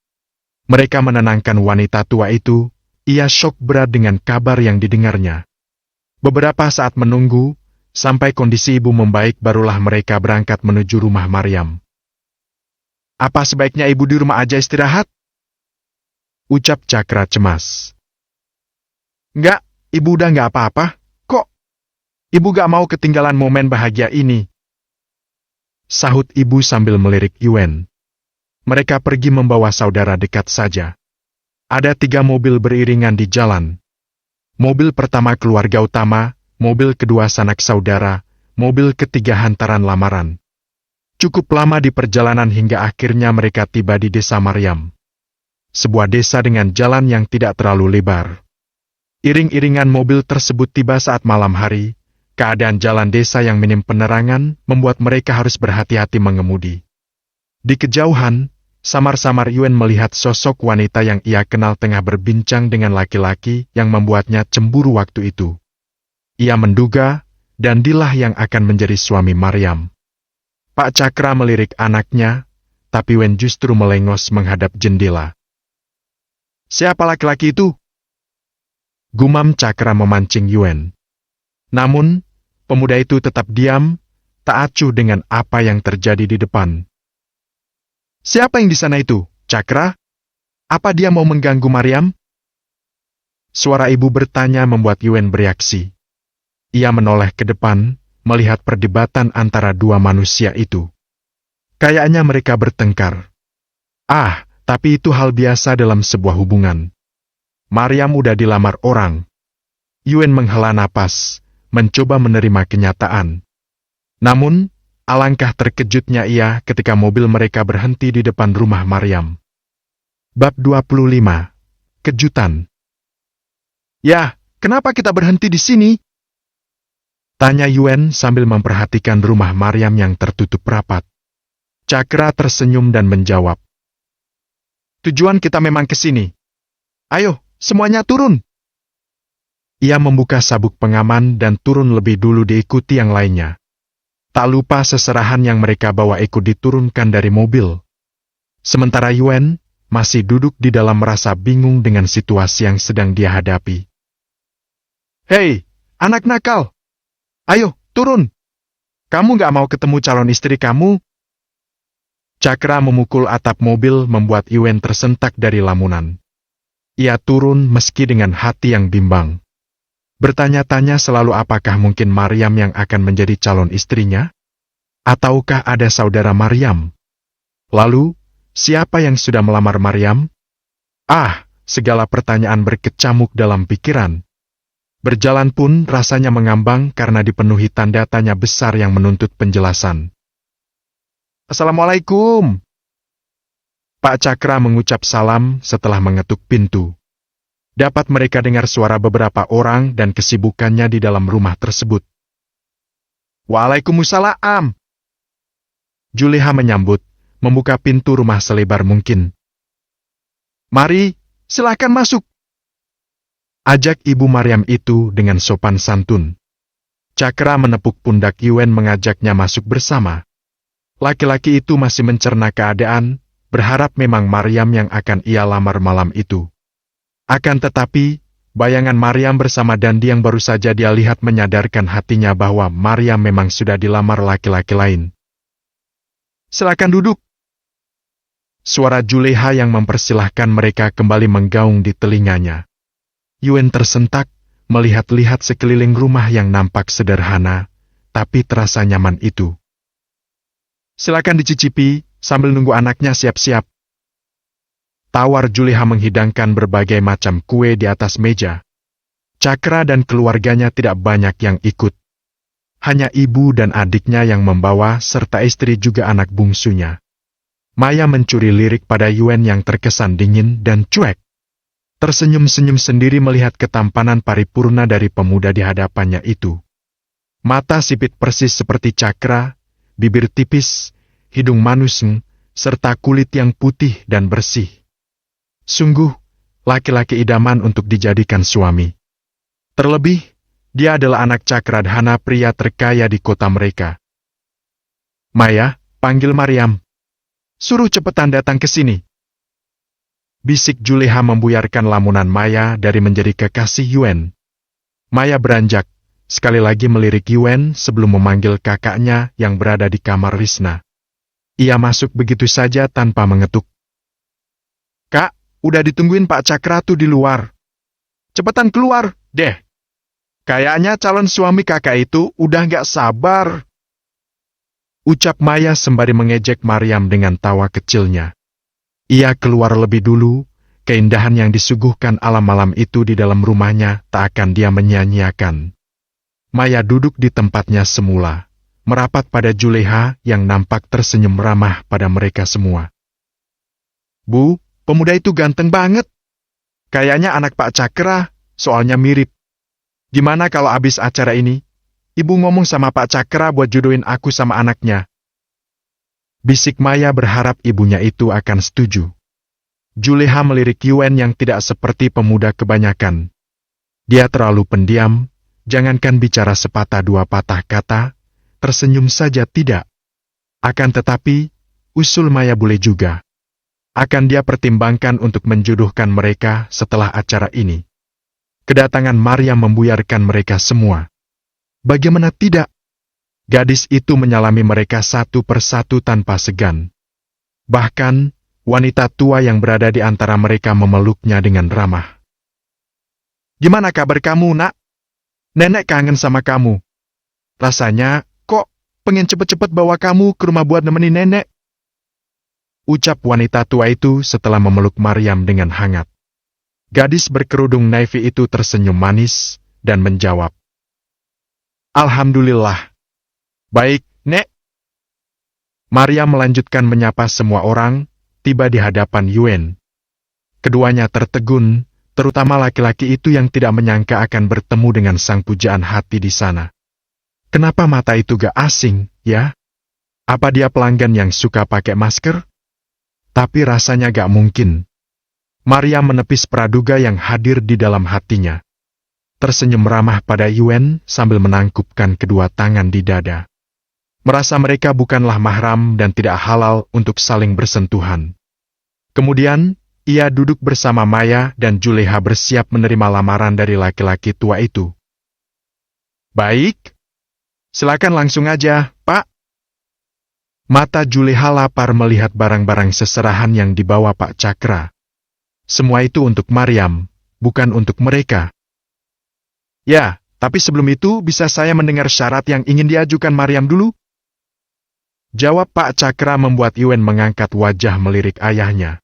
Mereka menenangkan wanita tua itu, ia syok berat dengan kabar yang didengarnya. Beberapa saat menunggu, sampai kondisi ibu membaik barulah mereka berangkat menuju rumah Maryam. Apa sebaiknya ibu di rumah aja istirahat? Ucap Cakra cemas. Enggak, ibu udah nggak apa-apa, kok. Ibu gak mau ketinggalan momen bahagia ini. Sahut ibu sambil melirik Yuen. Mereka pergi membawa saudara dekat saja. Ada 3 mobil beriringan di jalan. Mobil pertama keluarga utama, mobil kedua sanak saudara, mobil ketiga hantaran lamaran. Cukup lama di perjalanan hingga akhirnya mereka tiba di desa Maryam. Sebuah desa dengan jalan yang tidak terlalu lebar. Iring-iringan mobil tersebut tiba saat malam hari. Keadaan jalan desa yang minim penerangan membuat mereka harus berhati-hati mengemudi. Di kejauhan, samar-samar Yuen melihat sosok wanita yang ia kenal tengah berbincang dengan laki-laki yang membuatnya cemburu waktu itu. Ia menduga, dan dialah yang akan menjadi suami Maryam. Pak Cakra melirik anaknya, tapi Yuen justru melengos menghadap jendela. Siapa laki-laki itu? Gumam Cakra memancing Yuen. Namun, pemuda itu tetap diam, tak acuh dengan apa yang terjadi di depan. Siapa yang di sana itu, Cakra? Apa dia mau mengganggu Maryam? Suara ibu bertanya membuat Yuen bereaksi. Ia menoleh ke depan, melihat perdebatan antara 2 manusia itu. Kayaknya mereka bertengkar. Tapi itu hal biasa dalam sebuah hubungan. Maryam udah dilamar orang. Yuen menghela napas, mencoba menerima kenyataan. Namun, alangkah terkejutnya ia ketika mobil mereka berhenti di depan rumah Maryam. Bab 25. Kejutan. Ya, kenapa kita berhenti di sini? Tanya Yuen sambil memperhatikan rumah Maryam yang tertutup rapat. Cakra tersenyum dan menjawab. Tujuan kita memang ke sini. Ayo, semuanya turun. Ia membuka sabuk pengaman dan turun lebih dulu diikuti yang lainnya. Tak lupa seserahan yang mereka bawa ikut diturunkan dari mobil. Sementara Yuen masih duduk di dalam merasa bingung dengan situasi yang sedang dia hadapi. Hei, anak nakal! Ayo, turun! Kamu gak mau ketemu calon istri kamu? Cakra memukul atap mobil membuat Yuen tersentak dari lamunan. Ia turun meski dengan hati yang bimbang. Bertanya-tanya selalu apakah mungkin Maryam yang akan menjadi calon istrinya? Ataukah ada saudara Maryam? Lalu, siapa yang sudah melamar Maryam? Segala pertanyaan berkecamuk dalam pikiran. Berjalan pun rasanya mengambang karena dipenuhi tanda tanya besar yang menuntut penjelasan. Assalamualaikum. Pak Cakra mengucap salam setelah mengetuk pintu. Dapat mereka dengar suara beberapa orang dan kesibukannya di dalam rumah tersebut. Waalaikumsalam. Juleha menyambut, membuka pintu rumah selebar mungkin. Mari, silakan masuk. Ajak ibu Maryam itu dengan sopan santun. Cakra menepuk pundak Yuen mengajaknya masuk bersama. Laki-laki itu masih mencerna keadaan, berharap memang Maryam yang akan ia lamar malam itu. Akan tetapi, bayangan Maryam bersama Dandi yang baru saja dia lihat menyadarkan hatinya bahwa Maryam memang sudah dilamar laki-laki lain. Silakan duduk. Suara Juleha yang mempersilahkan mereka kembali menggaung di telinganya. Yuen tersentak, melihat-lihat sekeliling rumah yang nampak sederhana, tapi terasa nyaman itu. Silakan dicicipi, sambil nunggu anaknya siap-siap. Tawar Juleha menghidangkan berbagai macam kue di atas meja. Cakra dan keluarganya tidak banyak yang ikut. Hanya ibu dan adiknya yang membawa serta istri juga anak bungsunya. Maya mencuri lirik pada Yuen yang terkesan dingin dan cuek. Tersenyum-senyum sendiri melihat ketampanan paripurna dari pemuda di hadapannya itu. Mata sipit persis seperti Cakra, bibir tipis, hidung manuseng, serta kulit yang putih dan bersih. Sungguh, laki-laki idaman untuk dijadikan suami. Terlebih, dia adalah anak Cakradhana, pria terkaya di kota mereka. Maya, panggil Maryam. Suruh cepetan datang ke sini. Bisik Juleha membuyarkan lamunan Maya dari menjadi kekasih Yuen. Maya beranjak, sekali lagi melirik Yuen sebelum memanggil kakaknya yang berada di kamar Risna. Ia masuk begitu saja tanpa mengetuk. Kak, udah ditungguin Pak Cakratu di luar. Cepetan keluar, deh. Kayaknya calon suami kakak itu udah gak sabar. Ucap Maya sembari mengejek Maryam dengan tawa kecilnya. Ia keluar lebih dulu, keindahan yang disuguhkan alam malam itu di dalam rumahnya tak akan dia menyia-nyiakan. Maya duduk di tempatnya semula, merapat pada Juleha yang nampak tersenyum ramah pada mereka semua. Bu, pemuda itu ganteng banget. Kayaknya anak Pak Cakra, soalnya mirip. Gimana kalau abis acara ini, Ibu ngomong sama Pak Cakra buat jodohin aku sama anaknya. Bisik Maya berharap ibunya itu akan setuju. Juleha melirik Yuen yang tidak seperti pemuda kebanyakan. Dia terlalu pendiam, jangankan bicara sepatah dua patah kata, tersenyum saja tidak. Akan tetapi, usul Maya boleh juga. Akan dia pertimbangkan untuk menjodohkan mereka setelah acara ini. Kedatangan Maryam membuyarkan mereka semua. Bagaimana tidak? Gadis itu menyalami mereka satu persatu tanpa segan. Bahkan, wanita tua yang berada di antara mereka memeluknya dengan ramah. Gimana kabar kamu, nak? Nenek kangen sama kamu. Rasanya, kok pengen cepet-cepet bawa kamu ke rumah buat nemenin nenek? Ucap wanita tua itu setelah memeluk Maryam dengan hangat. Gadis berkerudung navy itu tersenyum manis dan menjawab. Alhamdulillah. Baik, Nek. Maryam melanjutkan menyapa semua orang, tiba di hadapan Yuen. Keduanya tertegun, terutama laki-laki itu yang tidak menyangka akan bertemu dengan sang pujaan hati di sana. Kenapa mata itu gak asing, ya? Apa dia pelanggan yang suka pakai masker? Tapi rasanya gak mungkin. Maryam menepis praduga yang hadir di dalam hatinya. Tersenyum ramah pada Yuen sambil menangkupkan kedua tangan di dada. Merasa mereka bukanlah mahram dan tidak halal untuk saling bersentuhan. Kemudian, ia duduk bersama Maya dan Juleha bersiap menerima lamaran dari laki-laki tua itu. Baik. Silakan langsung aja, Pak. Mata Juleha lapar melihat barang-barang seserahan yang dibawa Pak Cakra. Semua itu untuk Maryam, bukan untuk mereka. Ya, tapi sebelum itu bisa saya mendengar syarat yang ingin diajukan Maryam dulu? Jawab Pak Cakra membuat Yuen mengangkat wajah melirik ayahnya.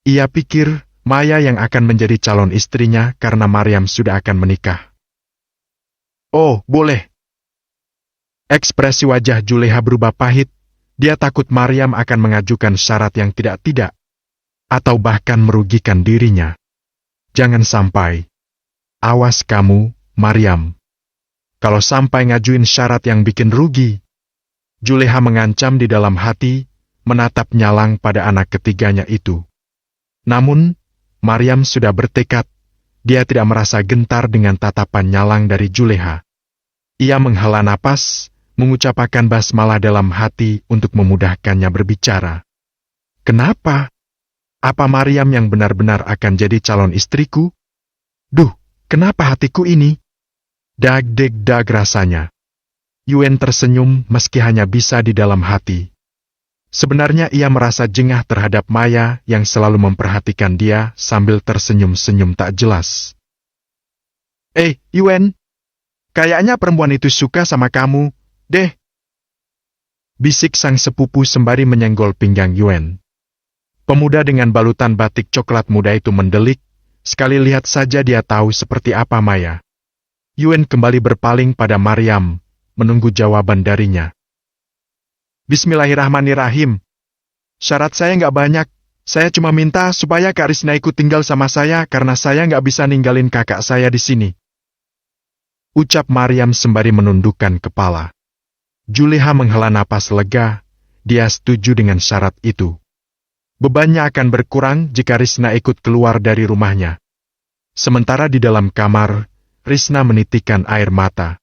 Ia pikir Maya yang akan menjadi calon istrinya karena Maryam sudah akan menikah. Oh, boleh. Ekspresi wajah Juleha berubah pahit. Dia takut Maryam akan mengajukan syarat yang tidak-tidak. Atau bahkan merugikan dirinya. Jangan sampai. Awas kamu, Maryam. Kalau sampai ngajuin syarat yang bikin rugi. Juleha mengancam di dalam hati, menatap nyalang pada anak ketiganya itu. Namun, Maryam sudah bertekad, dia tidak merasa gentar dengan tatapan nyalang dari Juleha. Ia menghela napas, mengucapkan basmalah dalam hati untuk memudahkannya berbicara. Kenapa? Apa Maryam yang benar-benar akan jadi calon istriku? Duh, kenapa hatiku ini? Dag-deg-dag rasanya. Yuen tersenyum meski hanya bisa di dalam hati. Sebenarnya ia merasa jengah terhadap Maya yang selalu memperhatikan dia sambil tersenyum-senyum tak jelas. Yuen, kayaknya perempuan itu suka sama kamu, deh. Bisik sang sepupu sembari menyenggol pinggang Yuen. Pemuda dengan balutan batik coklat muda itu mendelik, sekali lihat saja dia tahu seperti apa Maya. Yuen kembali berpaling pada Maryam, menunggu jawaban darinya. Bismillahirrahmanirrahim. Syarat saya nggak banyak. Saya cuma minta supaya Kak Risna ikut tinggal sama saya karena saya nggak bisa ninggalin kakak saya di sini. Ucap Maryam sembari menundukkan kepala. Juleha menghela napas lega. dia setuju dengan syarat itu. Bebannya akan berkurang jika Risna ikut keluar dari rumahnya. Sementara di dalam kamar, Risna menitikkan air mata.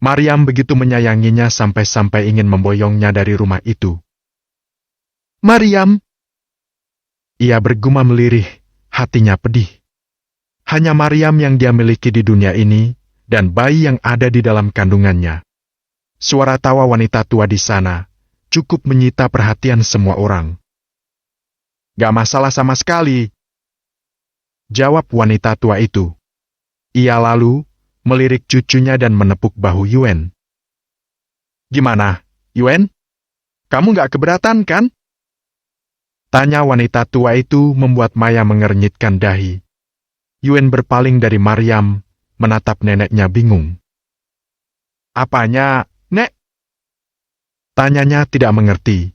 Maryam begitu menyayanginya sampai-sampai ingin memboyongnya dari rumah itu. Maryam, Ia bergumam lirih, hatinya pedih. Hanya Maryam yang dia miliki di dunia ini, dan bayi yang ada di dalam kandungannya. Suara tawa wanita tua di sana cukup menyita perhatian semua orang. gak masalah sama sekali. Jawab wanita tua itu. Ia lalu melirik cucunya dan menepuk bahu Yuen. Gimana, Yuen? Kamu gak keberatan kan? Tanya wanita tua itu membuat Maya mengernyitkan dahi. Yuen berpaling dari Maryam, menatap neneknya bingung. Apanya, Nek? Tanyanya tidak mengerti.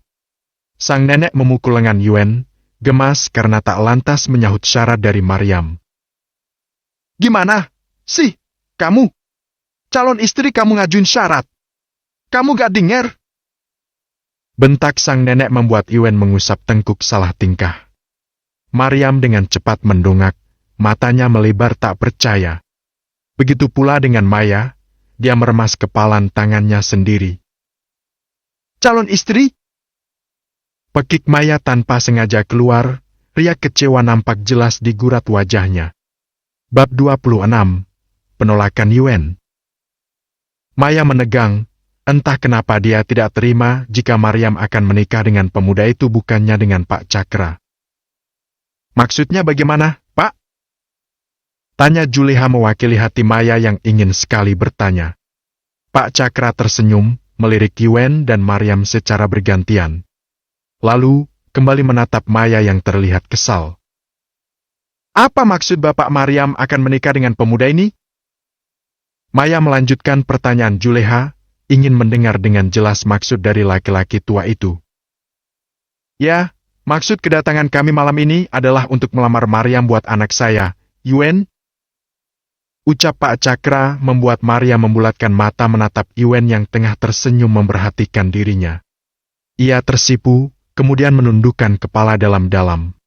Sang nenek memukul lengan Yuen, gemas karena tak lantas menyahut syarat dari Maryam. Gimana? Sih, kamu? Calon istri kamu ngajuin syarat. Kamu gak denger? Bentak sang nenek membuat Yuen mengusap tengkuk salah tingkah. Maryam dengan cepat mendongak, matanya melebar tak percaya. Begitu pula dengan Maya, dia meremas kepalan tangannya sendiri. Calon istri? Pekik Maya tanpa sengaja keluar, riak kecewa nampak jelas di gurat wajahnya. Bab 26. Penolakan Yuen. Maya menegang, entah kenapa dia tidak terima jika Maryam akan menikah dengan pemuda itu bukannya dengan Pak Cakra. Maksudnya bagaimana, Pak? Tanya Juleha mewakili hati Maya yang ingin sekali bertanya. Pak Cakra tersenyum, melirik Yuen dan Maryam secara bergantian. Lalu, kembali menatap Maya yang terlihat kesal. Apa maksud Bapak Maryam akan menikah dengan pemuda ini? Maya melanjutkan pertanyaan Juleha, ingin mendengar dengan jelas maksud dari laki-laki tua itu. Ya, maksud kedatangan kami malam ini adalah untuk melamar Maryam buat anak saya, Yuen. Ucap Pak Cakra membuat Maryam membulatkan mata menatap Yuen yang tengah tersenyum memperhatikan dirinya. Ia tersipu, kemudian menundukkan kepala dalam-dalam.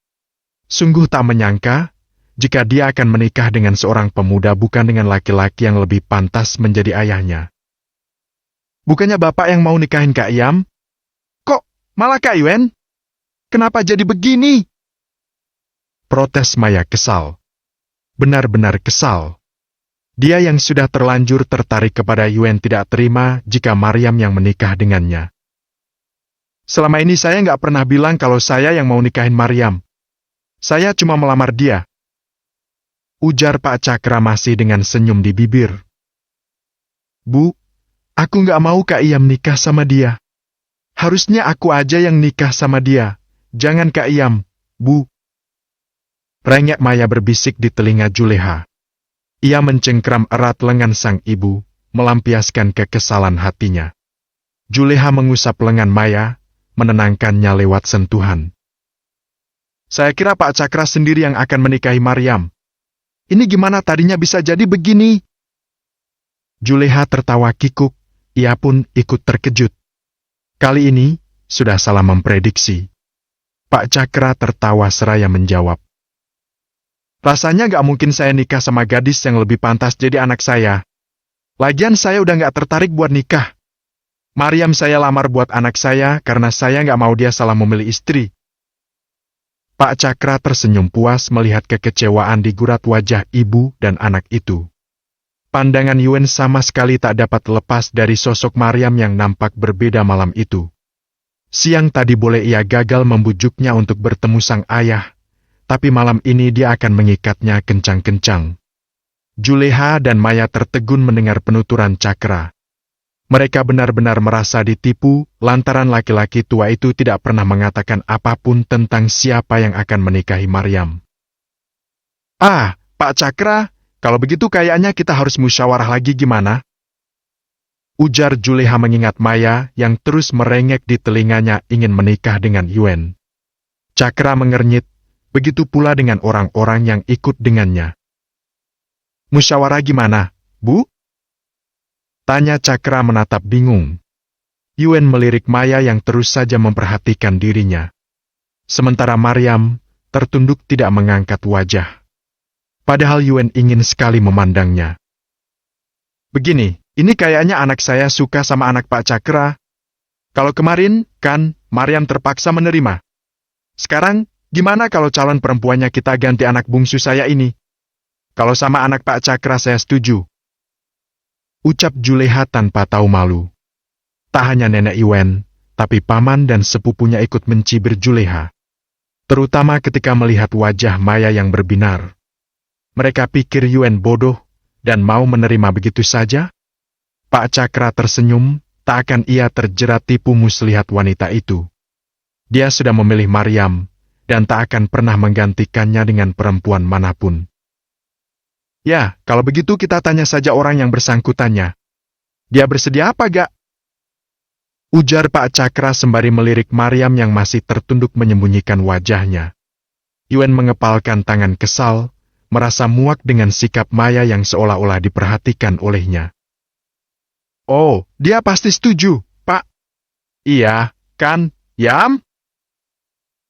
Sungguh tak menyangka, jika dia akan menikah dengan seorang pemuda bukan dengan laki-laki yang lebih pantas menjadi ayahnya. Bukannya Bapak yang mau nikahin Kak Iyam? Kok malah Kak Yuen? Kenapa jadi begini? Protes Maya kesal. Benar-benar kesal. Dia yang sudah terlanjur tertarik kepada Yuen tidak terima jika Maryam yang menikah dengannya. Selama ini saya nggak pernah bilang kalau saya yang mau nikahin Maryam. Saya cuma melamar dia. Ujar Pak Cakra masih dengan senyum di bibir. Bu, aku nggak mau Kak Iyam nikah sama dia. Harusnya aku aja yang nikah sama dia. Jangan Kak Iyam, Bu. Rengek Maya berbisik di telinga Juleha. Ia mencengkram erat lengan sang ibu, melampiaskan kekesalan hatinya. Juleha mengusap lengan Maya, menenangkannya lewat sentuhan. Saya kira Pak Cakra sendiri yang akan menikahi Maryam. Ini gimana tadinya bisa jadi begini? Juleha tertawa kikuk, ia pun ikut terkejut. Kali ini, sudah salah memprediksi. Pak Cakra tertawa seraya menjawab. Rasanya gak mungkin saya nikah sama gadis yang lebih pantas jadi anak saya. Lagian saya udah gak tertarik buat nikah. Maryam saya lamar buat anak saya karena saya gak mau dia salah memilih istri. Pak Cakra tersenyum puas melihat kekecewaan di gurat wajah ibu dan anak itu. Pandangan Yuen sama sekali tak dapat lepas dari sosok Maryam yang nampak berbeda malam itu. Siang tadi boleh ia gagal membujuknya untuk bertemu sang ayah, tapi malam ini dia akan mengikatnya kencang-kencang. Juleha dan Maya tertegun mendengar penuturan Cakra. Mereka benar-benar merasa ditipu lantaran laki-laki tua itu tidak pernah mengatakan apapun tentang siapa yang akan menikahi Maryam. Ah, Pak Cakra, kalau begitu kayaknya kita harus musyawarah lagi gimana? Ujar Juleha mengingat Maya yang terus merengek di telinganya ingin menikah dengan Yuen. Cakra mengernyit, begitu pula dengan orang-orang yang ikut dengannya. Musyawarah gimana, Bu? Tanya Cakra menatap bingung. Yuen melirik Maya yang terus saja memperhatikan dirinya. Sementara Maryam tertunduk tidak mengangkat wajah. Padahal Yuen ingin sekali memandangnya. Begini, ini kayaknya anak saya suka sama anak Pak Cakra. Kalau kemarin, kan, Maryam terpaksa menerima. Sekarang, gimana kalau calon perempuannya kita ganti anak bungsu saya ini? Kalau sama anak Pak Cakra saya setuju. Ucap Juleha tanpa tahu malu. Tak hanya nenek Yuen, tapi paman dan sepupunya ikut mencibir Juleha. Terutama ketika melihat wajah Maya yang berbinar. Mereka pikir Yuen bodoh dan mau menerima begitu saja? Pak Cakra tersenyum, tak akan ia terjerat tipu muslihat wanita itu. Dia sudah memilih Maryam, dan tak akan pernah menggantikannya dengan perempuan manapun. Ya, kalau begitu kita tanya saja orang yang bersangkutannya. Dia bersedia apa gak? Ujar Pak Cakra sembari melirik Maryam yang masih tertunduk menyembunyikan wajahnya. Yuen mengepalkan tangan kesal, merasa muak dengan sikap Maya yang seolah-olah diperhatikan olehnya. Oh, dia pasti setuju, Pak. Iya, kan, Yam?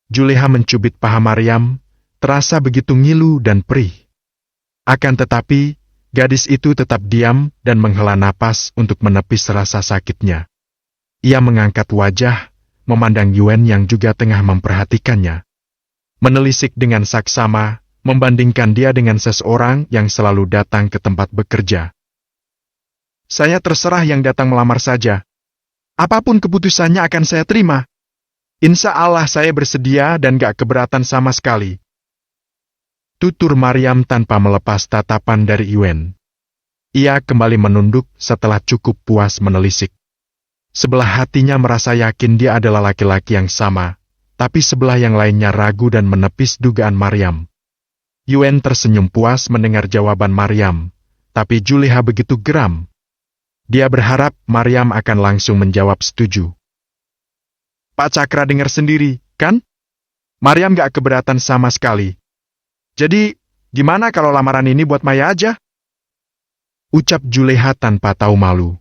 Juleha mencubit paha Maryam, terasa begitu ngilu dan perih. Akan tetapi, gadis itu tetap diam dan menghela napas untuk menepis rasa sakitnya. Ia mengangkat wajah, memandang Yuen yang juga tengah memperhatikannya. Menelisik dengan saksama, membandingkan dia dengan seseorang yang selalu datang ke tempat bekerja. Saya terserah yang datang melamar saja. Apapun keputusannya akan saya terima. Insya Allah saya bersedia dan gak keberatan sama sekali. Tutur Maryam tanpa melepas tatapan dari Yuen. Ia kembali menunduk setelah cukup puas menelisik. Sebelah hatinya merasa yakin dia adalah laki-laki yang sama, tapi sebelah yang lainnya ragu dan menepis dugaan Maryam. Yuen tersenyum puas mendengar jawaban Maryam, tapi Juleha begitu geram. Dia berharap Maryam akan langsung menjawab setuju. Pak Cakra dengar sendiri, kan? Maryam gak keberatan sama sekali. Jadi, gimana kalau lamaran ini buat Maya aja? Ucap Juleha tanpa tahu malu.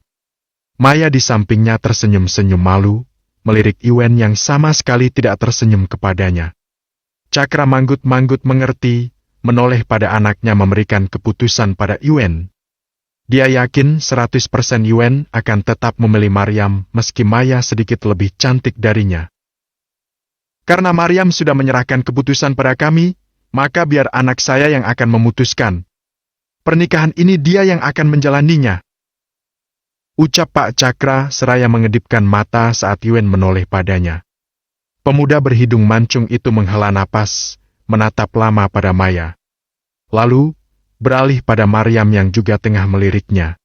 Maya di sampingnya tersenyum-senyum malu, melirik Yuen yang sama sekali tidak tersenyum kepadanya. Cakra manggut-manggut mengerti, menoleh pada anaknya memberikan keputusan pada Yuen. Dia yakin 100% Yuen akan tetap memilih Maryam meski Maya sedikit lebih cantik darinya. Karena Maryam sudah menyerahkan keputusan pada kami, maka biar anak saya yang akan memutuskan. Pernikahan ini dia yang akan menjalaninya. Ucap Pak Cakra seraya mengedipkan mata saat Yuen menoleh padanya. Pemuda berhidung mancung itu menghela napas, menatap lama pada Maya. Lalu, beralih pada Maryam yang juga tengah meliriknya.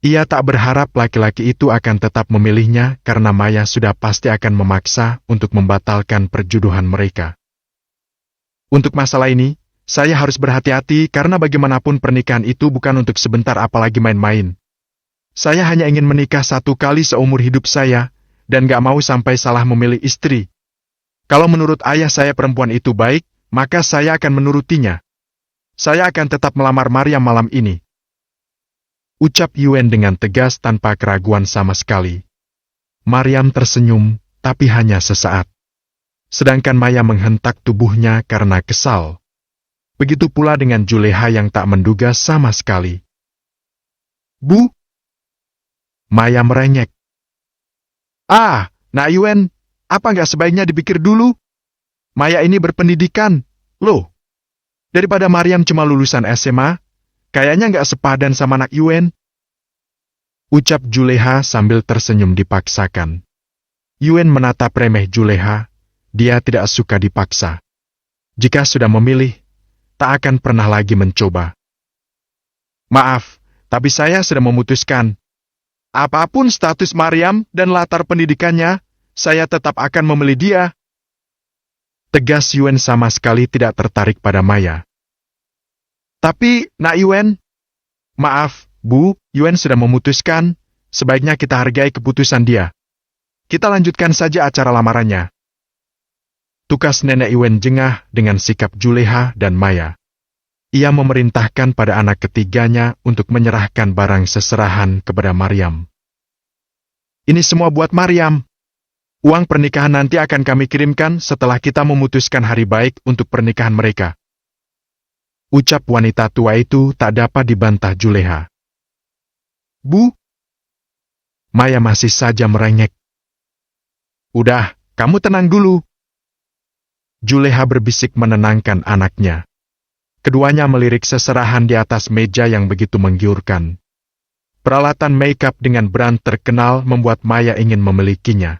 Ia tak berharap laki-laki itu akan tetap memilihnya karena Maya sudah pasti akan memaksa untuk membatalkan perjodohan mereka. Untuk masalah ini, saya harus berhati-hati karena bagaimanapun pernikahan itu bukan untuk sebentar apalagi main-main. Saya hanya ingin menikah satu kali seumur hidup saya, dan gak mau sampai salah memilih istri. Kalau menurut ayah saya perempuan itu baik, maka saya akan menurutinya. Saya akan tetap melamar Maryam malam ini. Ucap Yuen dengan tegas tanpa keraguan sama sekali. Maryam tersenyum, tapi hanya sesaat. Sedangkan Maya menghentak tubuhnya karena kesal. Begitu pula dengan Juleha yang tak menduga sama sekali. Bu! Maya merengek. Ah, Nak Yuen, apa nggak sebaiknya dipikir dulu? Maya ini berpendidikan, loh. Daripada Maryam cuma lulusan SMA, kayaknya nggak sepadan sama Nak Yuen. Ucap Juleha sambil tersenyum dipaksakan. Yuen menatap remeh Juleha, dia tidak suka dipaksa. Jika sudah memilih, tak akan pernah lagi mencoba. Maaf, tapi saya sudah memutuskan. Apapun status Maryam dan latar pendidikannya, saya tetap akan memilih dia. Tegas Yuen sama sekali tidak tertarik pada Maya. Tapi, Nak Yuen, maaf, Bu, Yuen sudah memutuskan, sebaiknya kita hargai keputusan dia. Kita lanjutkan saja acara lamarannya. Tukas nenek Yuen jengah dengan sikap Juleha dan Maya. Ia memerintahkan pada anak ketiganya untuk menyerahkan barang seserahan kepada Maryam. Ini semua buat Maryam. Uang pernikahan nanti akan kami kirimkan setelah kita memutuskan hari baik untuk pernikahan mereka. Ucap wanita tua itu tak dapat dibantah Juleha. Bu, Maya masih saja merengek. udah, kamu tenang dulu. Juleha berbisik menenangkan anaknya. Keduanya melirik seserahan di atas meja yang begitu menggiurkan. Peralatan make-up dengan brand terkenal membuat Maya ingin memilikinya.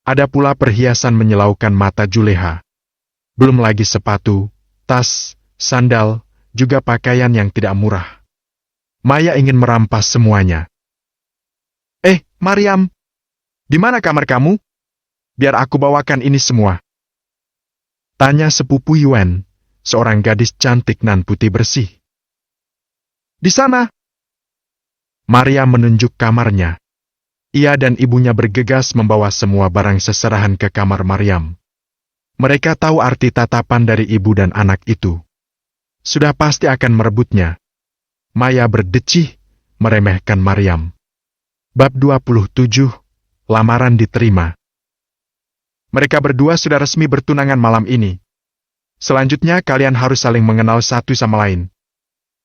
Ada pula perhiasan menyilaukan mata Juleha. Belum lagi sepatu, tas, sandal, juga pakaian yang tidak murah. Maya ingin merampas semuanya. Maryam, di mana kamar kamu? Biar aku bawakan ini semua. Tanya sepupu Yuen, seorang gadis cantik nan putih bersih. Di sana. Maria menunjuk kamarnya. Ia dan ibunya bergegas membawa semua barang seserahan ke kamar Maryam. Mereka tahu arti tatapan dari ibu dan anak itu. Sudah pasti akan merebutnya. Maya berdecih, meremehkan Maryam. Bab 27, Lamaran diterima. Mereka berdua sudah resmi bertunangan malam ini. Selanjutnya kalian harus saling mengenal satu sama lain.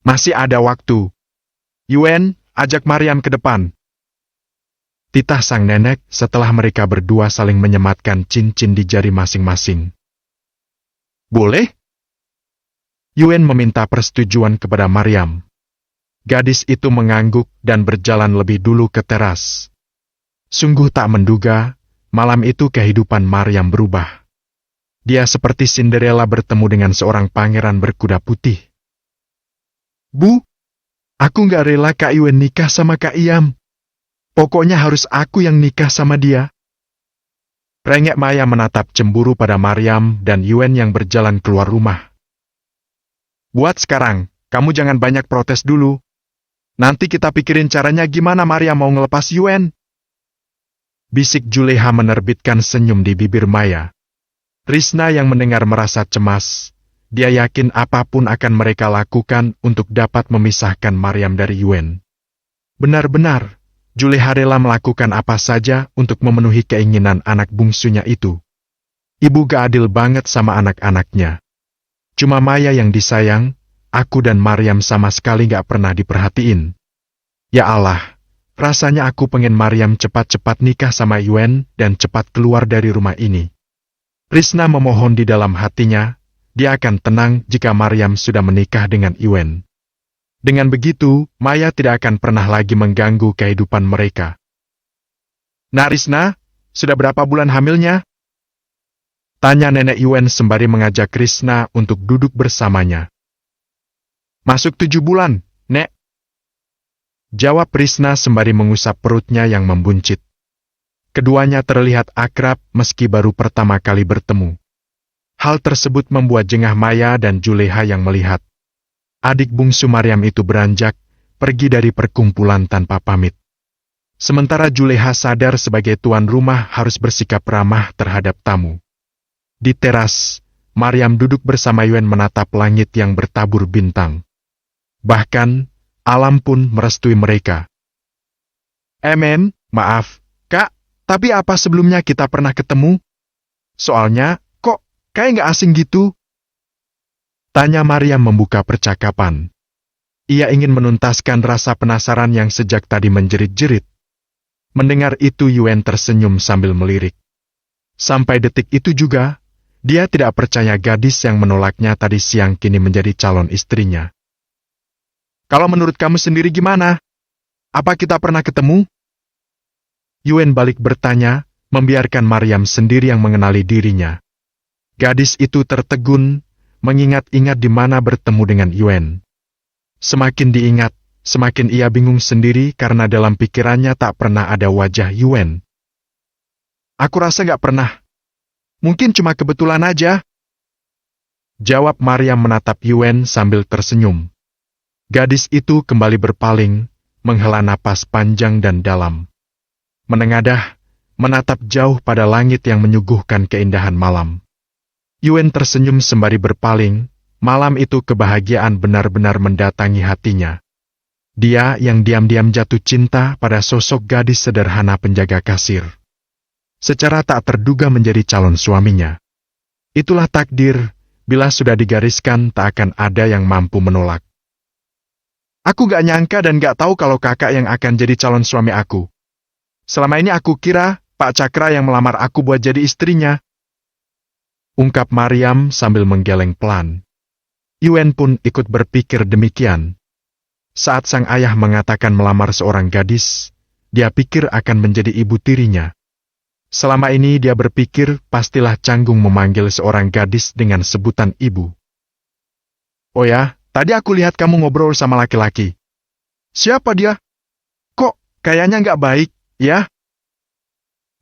Masih ada waktu. Yuen, ajak Maryam ke depan. Titah sang nenek setelah mereka berdua saling menyematkan cincin di jari masing-masing. Boleh? Yuen meminta persetujuan kepada Maryam. Gadis itu mengangguk dan berjalan lebih dulu ke teras. Sungguh tak menduga, malam itu kehidupan Maryam berubah. Dia seperti Cinderella bertemu dengan seorang pangeran berkuda putih. Bu, aku nggak rela Kak Yuen nikah sama Kak Iam. Pokoknya harus aku yang nikah sama dia. Rengek Maya menatap cemburu pada Maryam dan Yuen yang berjalan keluar rumah. Buat sekarang, kamu jangan banyak protes dulu. Nanti kita pikirin caranya gimana Maryam mau ngelepas Yuen. Bisik Juleha menerbitkan senyum di bibir Maya. Risna yang mendengar merasa cemas. Dia yakin apapun akan mereka lakukan untuk dapat memisahkan Maryam dari Yuen. Benar-benar, Juleha rela melakukan apa saja untuk memenuhi keinginan anak bungsunya itu. Ibu gak adil banget sama anak-anaknya. Cuma Maya yang disayang, aku dan Maryam sama sekali gak pernah diperhatiin. Ya Allah, rasanya aku pengen Maryam cepat-cepat nikah sama Yuen dan cepat keluar dari rumah ini. Risna memohon di dalam hatinya, dia akan tenang jika Maryam sudah menikah dengan Yuen. Dengan begitu, Maya tidak akan pernah lagi mengganggu kehidupan mereka. Nah Risna, sudah berapa bulan hamilnya? Tanya nenek Yuen sembari mengajak Risna untuk duduk bersamanya. Masuk 7 bulan, Nek. Jawab Risna sembari mengusap perutnya yang membuncit. Keduanya terlihat akrab meski baru pertama kali bertemu. Hal tersebut membuat jengah Maya dan Juleha yang melihat. Adik bungsu Maryam itu beranjak, pergi dari perkumpulan tanpa pamit. Sementara Juleha sadar sebagai tuan rumah harus bersikap ramah terhadap tamu. Di teras, Maryam duduk bersama Yuen menatap langit yang bertabur bintang. Bahkan, alam pun merestui mereka. Men, maaf, Kak, tapi apa sebelumnya kita pernah ketemu? Soalnya, kok kayak nggak asing gitu? Tanya Maryam membuka percakapan. Ia ingin menuntaskan rasa penasaran yang sejak tadi menjerit-jerit. Mendengar itu Yuen tersenyum sambil melirik. Sampai detik itu juga, dia tidak percaya gadis yang menolaknya tadi siang kini menjadi calon istrinya. Kalau menurut kamu sendiri gimana? Apa kita pernah ketemu? Yuen balik bertanya, membiarkan Maryam sendiri yang mengenali dirinya. Gadis itu tertegun, mengingat-ingat di mana bertemu dengan Yuen. Semakin diingat, semakin ia bingung sendiri karena dalam pikirannya tak pernah ada wajah Yuen. Aku rasa gak pernah. Mungkin cuma kebetulan aja. Jawab Maryam menatap Yuen sambil tersenyum. Gadis itu kembali berpaling, menghela napas panjang dan dalam. Menengadah, menatap jauh pada langit yang menyuguhkan keindahan malam. Yuen tersenyum sembari berpaling, malam itu kebahagiaan benar-benar mendatangi hatinya. Dia yang diam-diam jatuh cinta pada sosok gadis sederhana penjaga kasir. Secara tak terduga menjadi calon suaminya. Itulah takdir, bila sudah digariskan tak akan ada yang mampu menolak. Aku gak nyangka dan gak tahu kalau kakak yang akan jadi calon suami aku. Selama ini aku kira Pak Cakra yang melamar aku buat jadi istrinya. Ungkap Mariam sambil menggeleng pelan. Yuen pun ikut berpikir demikian. Saat sang ayah mengatakan melamar seorang gadis, dia pikir akan menjadi ibu tirinya. Selama ini dia berpikir pastilah canggung memanggil seorang gadis dengan sebutan ibu. Oh ya, tadi aku lihat kamu ngobrol sama laki-laki. Siapa dia? Kok kayaknya nggak baik, ya?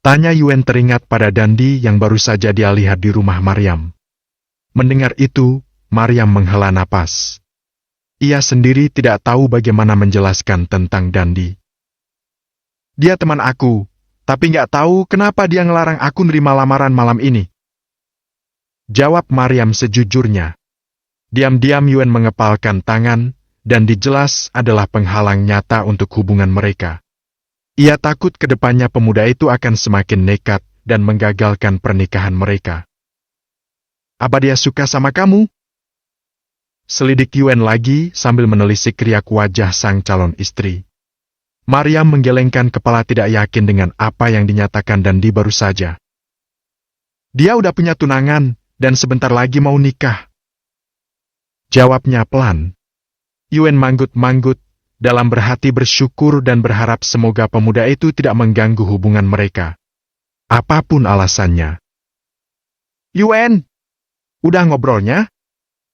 Tanya Yuen teringat pada Dandi yang baru saja dia lihat di rumah Mariam. Mendengar itu, Mariam menghela napas. Ia sendiri tidak tahu bagaimana menjelaskan tentang Dandi. Dia teman aku, tapi nggak tahu kenapa dia ngelarang aku nerima lamaran malam ini. Jawab Mariam sejujurnya. Diam-diam Yuen mengepalkan tangan, dan dijelas adalah penghalang nyata untuk hubungan mereka. Ia takut ke depannya pemuda itu akan semakin nekat dan menggagalkan pernikahan mereka. Apa dia suka sama kamu? Selidik Yuen lagi sambil menelisik riak wajah sang calon istri. Mariam menggelengkan kepala tidak yakin dengan apa yang dinyatakan Dandi baru saja. Dia udah punya tunangan, dan sebentar lagi mau nikah. Jawabnya pelan. Yuen manggut-manggut, dalam berhati bersyukur dan berharap semoga pemuda itu tidak mengganggu hubungan mereka. Apapun alasannya. Yuen, udah ngobrolnya?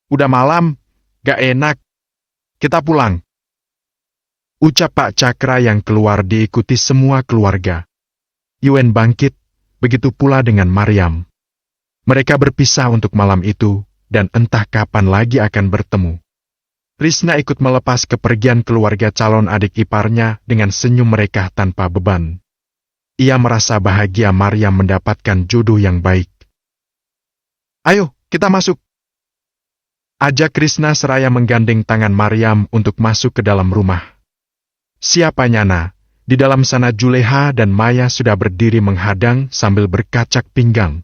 Udah malam, gak enak. Kita pulang. Ucap Pak Cakra yang keluar diikuti semua keluarga. Yuen bangkit, begitu pula dengan Mariam. Mereka berpisah untuk malam itu, dan entah kapan lagi akan bertemu. Risna ikut melepas kepergian keluarga calon adik iparnya dengan senyum mereka tanpa beban. Ia merasa bahagia Mariam mendapatkan jodoh yang baik. Ayo, kita masuk. Ajak Risna seraya menggandeng tangan Mariam untuk masuk ke dalam rumah. Siapa nyana, di dalam sana Juleha dan Maya sudah berdiri menghadang sambil berkacak pinggang.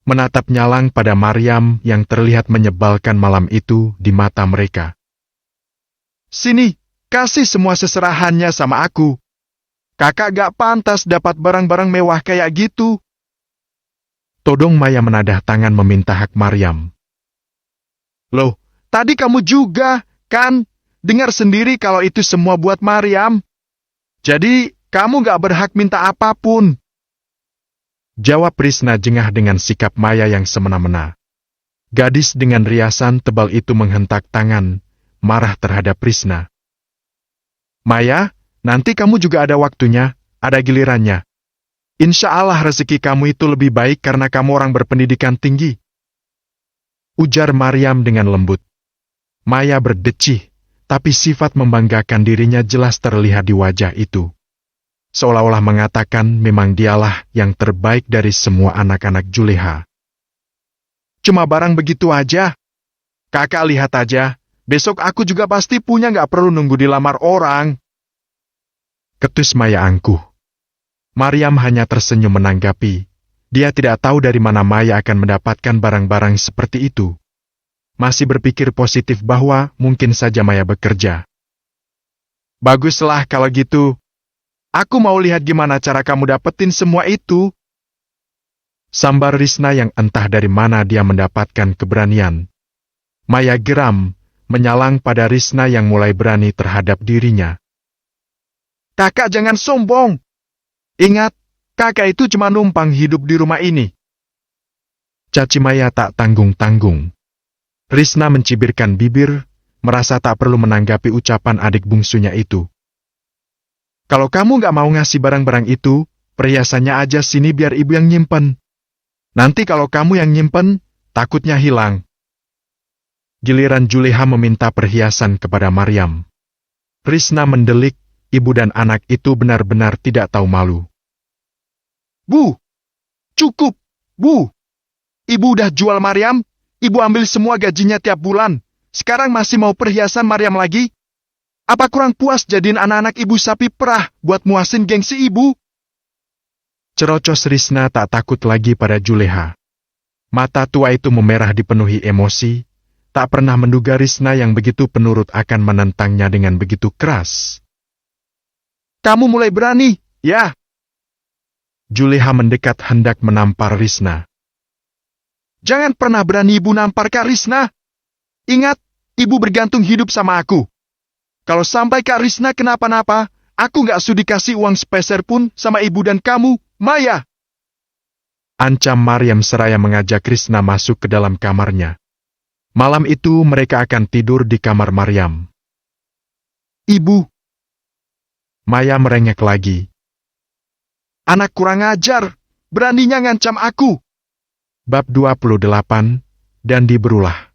Menatap nyalang pada Mariam yang terlihat menyebalkan malam itu di mata mereka. Sini, kasih semua seserahannya sama aku. Kakak gak pantas dapat barang-barang mewah kayak gitu. Todong Maya menadah tangan meminta hak Mariam. Loh, tadi kamu juga, kan? Dengar sendiri kalau itu semua buat Mariam. Jadi, kamu gak berhak minta apapun. Jawab Risna jengah dengan sikap Maya yang semena-mena. Gadis dengan riasan tebal itu menghentak tangan, marah terhadap Risna. Maya, nanti kamu juga ada waktunya, ada gilirannya. Insya Allah rezeki kamu itu lebih baik karena kamu orang berpendidikan tinggi. Ujar Mariam dengan lembut. Maya berdecih, tapi sifat membanggakan dirinya jelas terlihat di wajah itu. Seolah-olah mengatakan memang dialah yang terbaik dari semua anak-anak Juleha. Cuma barang begitu aja. Kakak lihat aja, besok aku juga pasti punya gak perlu nunggu dilamar orang. Ketus Maya angkuh. Mariam hanya tersenyum menanggapi. Dia tidak tahu dari mana Maya akan mendapatkan barang-barang seperti itu. Masih berpikir positif bahwa mungkin saja Maya bekerja. Baguslah kalau gitu. Aku mau lihat gimana cara kamu dapetin semua itu. Sambar Risna yang entah dari mana dia mendapatkan keberanian. Maya geram, menyalang pada Risna yang mulai berani terhadap dirinya. Kakak jangan sombong. Ingat, kakak itu cuma numpang hidup di rumah ini. Caci Maya tak tanggung-tanggung. Risna mencibirkan bibir, merasa tak perlu menanggapi ucapan adik bungsunya itu. Kalau kamu gak mau ngasih barang-barang itu, perhiasannya aja sini biar ibu yang nyimpen. Nanti kalau kamu yang nyimpen, takutnya hilang. Giliran Juleha meminta perhiasan kepada Mariam. Risna mendelik, ibu dan anak itu benar-benar tidak tahu malu. Bu, cukup, Bu. Ibu udah jual Mariam, ibu ambil semua gajinya tiap bulan. Sekarang masih mau perhiasan Mariam lagi? Apa kurang puas jadiin anak-anak ibu sapi perah buat muasin gengsi ibu? Cerocos Risna tak takut lagi pada Juleha. Mata tua itu memerah dipenuhi emosi, tak pernah menduga Risna yang begitu penurut akan menentangnya dengan begitu keras. Kamu mulai berani, ya? Juleha mendekat hendak menampar Risna. Jangan pernah berani ibu nampar Kak Risna. Ingat, ibu bergantung hidup sama aku. Kalau sampai Kak Risna kenapa-napa, aku nggak sudi kasih uang sepeser pun sama ibu dan kamu, Maya. Ancam Maryam seraya mengajak Risna masuk ke dalam kamarnya. Malam itu mereka akan tidur di kamar Maryam. Ibu. Maya merengek lagi. Anak kurang ajar, beraninya ngancam aku. Bab 28, Dandi berulah.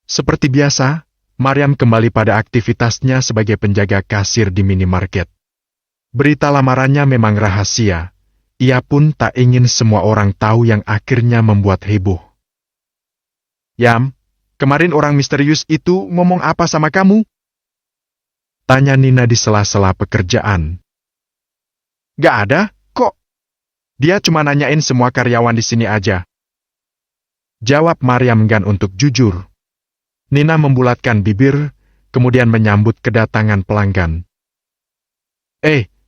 Seperti biasa, Maryam kembali pada aktivitasnya sebagai penjaga kasir di minimarket. Berita lamarannya memang rahasia. Ia pun tak ingin semua orang tahu yang akhirnya membuat heboh. Yam, kemarin orang misterius itu ngomong apa sama kamu? Tanya Nina di sela-sela pekerjaan. Gak ada, kok. Dia cuma nanyain semua karyawan di sini aja. Jawab Maryam enggan untuk jujur. Nina membulatkan bibir, kemudian menyambut kedatangan pelanggan.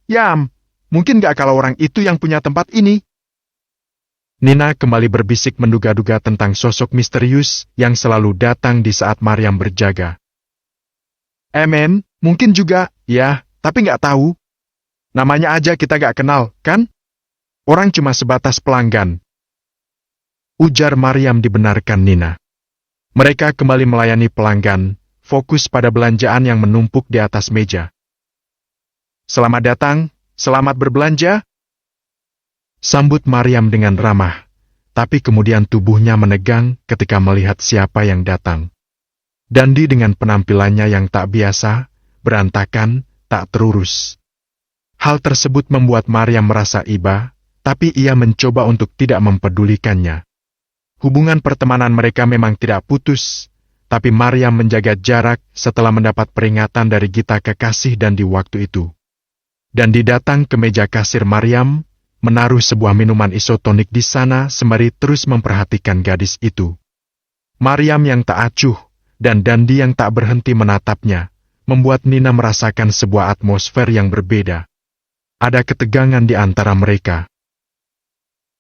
Yam, mungkin gak kalau orang itu yang punya tempat ini? Nina kembali berbisik menduga-duga tentang sosok misterius yang selalu datang di saat Maryam berjaga. Mungkin juga, ya, tapi gak tahu. Namanya aja kita gak kenal, kan? Orang cuma sebatas pelanggan. Ujar Maryam dibenarkan Nina. Mereka kembali melayani pelanggan, fokus pada belanjaan yang menumpuk di atas meja. Selamat datang, selamat berbelanja. Sambut Maryam dengan ramah, tapi kemudian tubuhnya menegang ketika melihat siapa yang datang. Dandi dengan penampilannya yang tak biasa, berantakan, tak terurus. Hal tersebut membuat Maryam merasa iba, tapi ia mencoba untuk tidak mempedulikannya. Hubungan pertemanan mereka memang tidak putus, tapi Maryam menjaga jarak setelah mendapat peringatan dari Gita kekasih dan di waktu itu. Dandi datang ke meja kasir Maryam, menaruh sebuah minuman isotonik di sana sembari terus memperhatikan gadis itu. Maryam yang tak acuh, dan Dandi yang tak berhenti menatapnya, membuat Nina merasakan sebuah atmosfer yang berbeda. Ada ketegangan di antara mereka.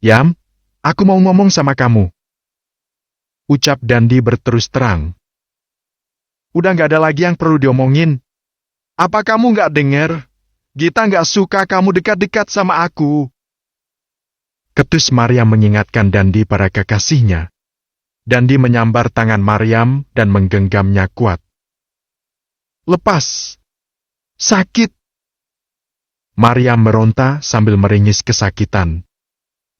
Yam, aku mau ngomong sama kamu. Ucap Dandi berterus terang. Udah gak ada lagi yang perlu diomongin. Apa kamu gak dengar? Gita gak suka kamu dekat-dekat sama aku. Ketus Maryam mengingatkan Dandi pada kekasihnya. Dandi menyambar tangan Maryam dan menggenggamnya kuat. Lepas. Sakit. Maryam meronta sambil meringis kesakitan.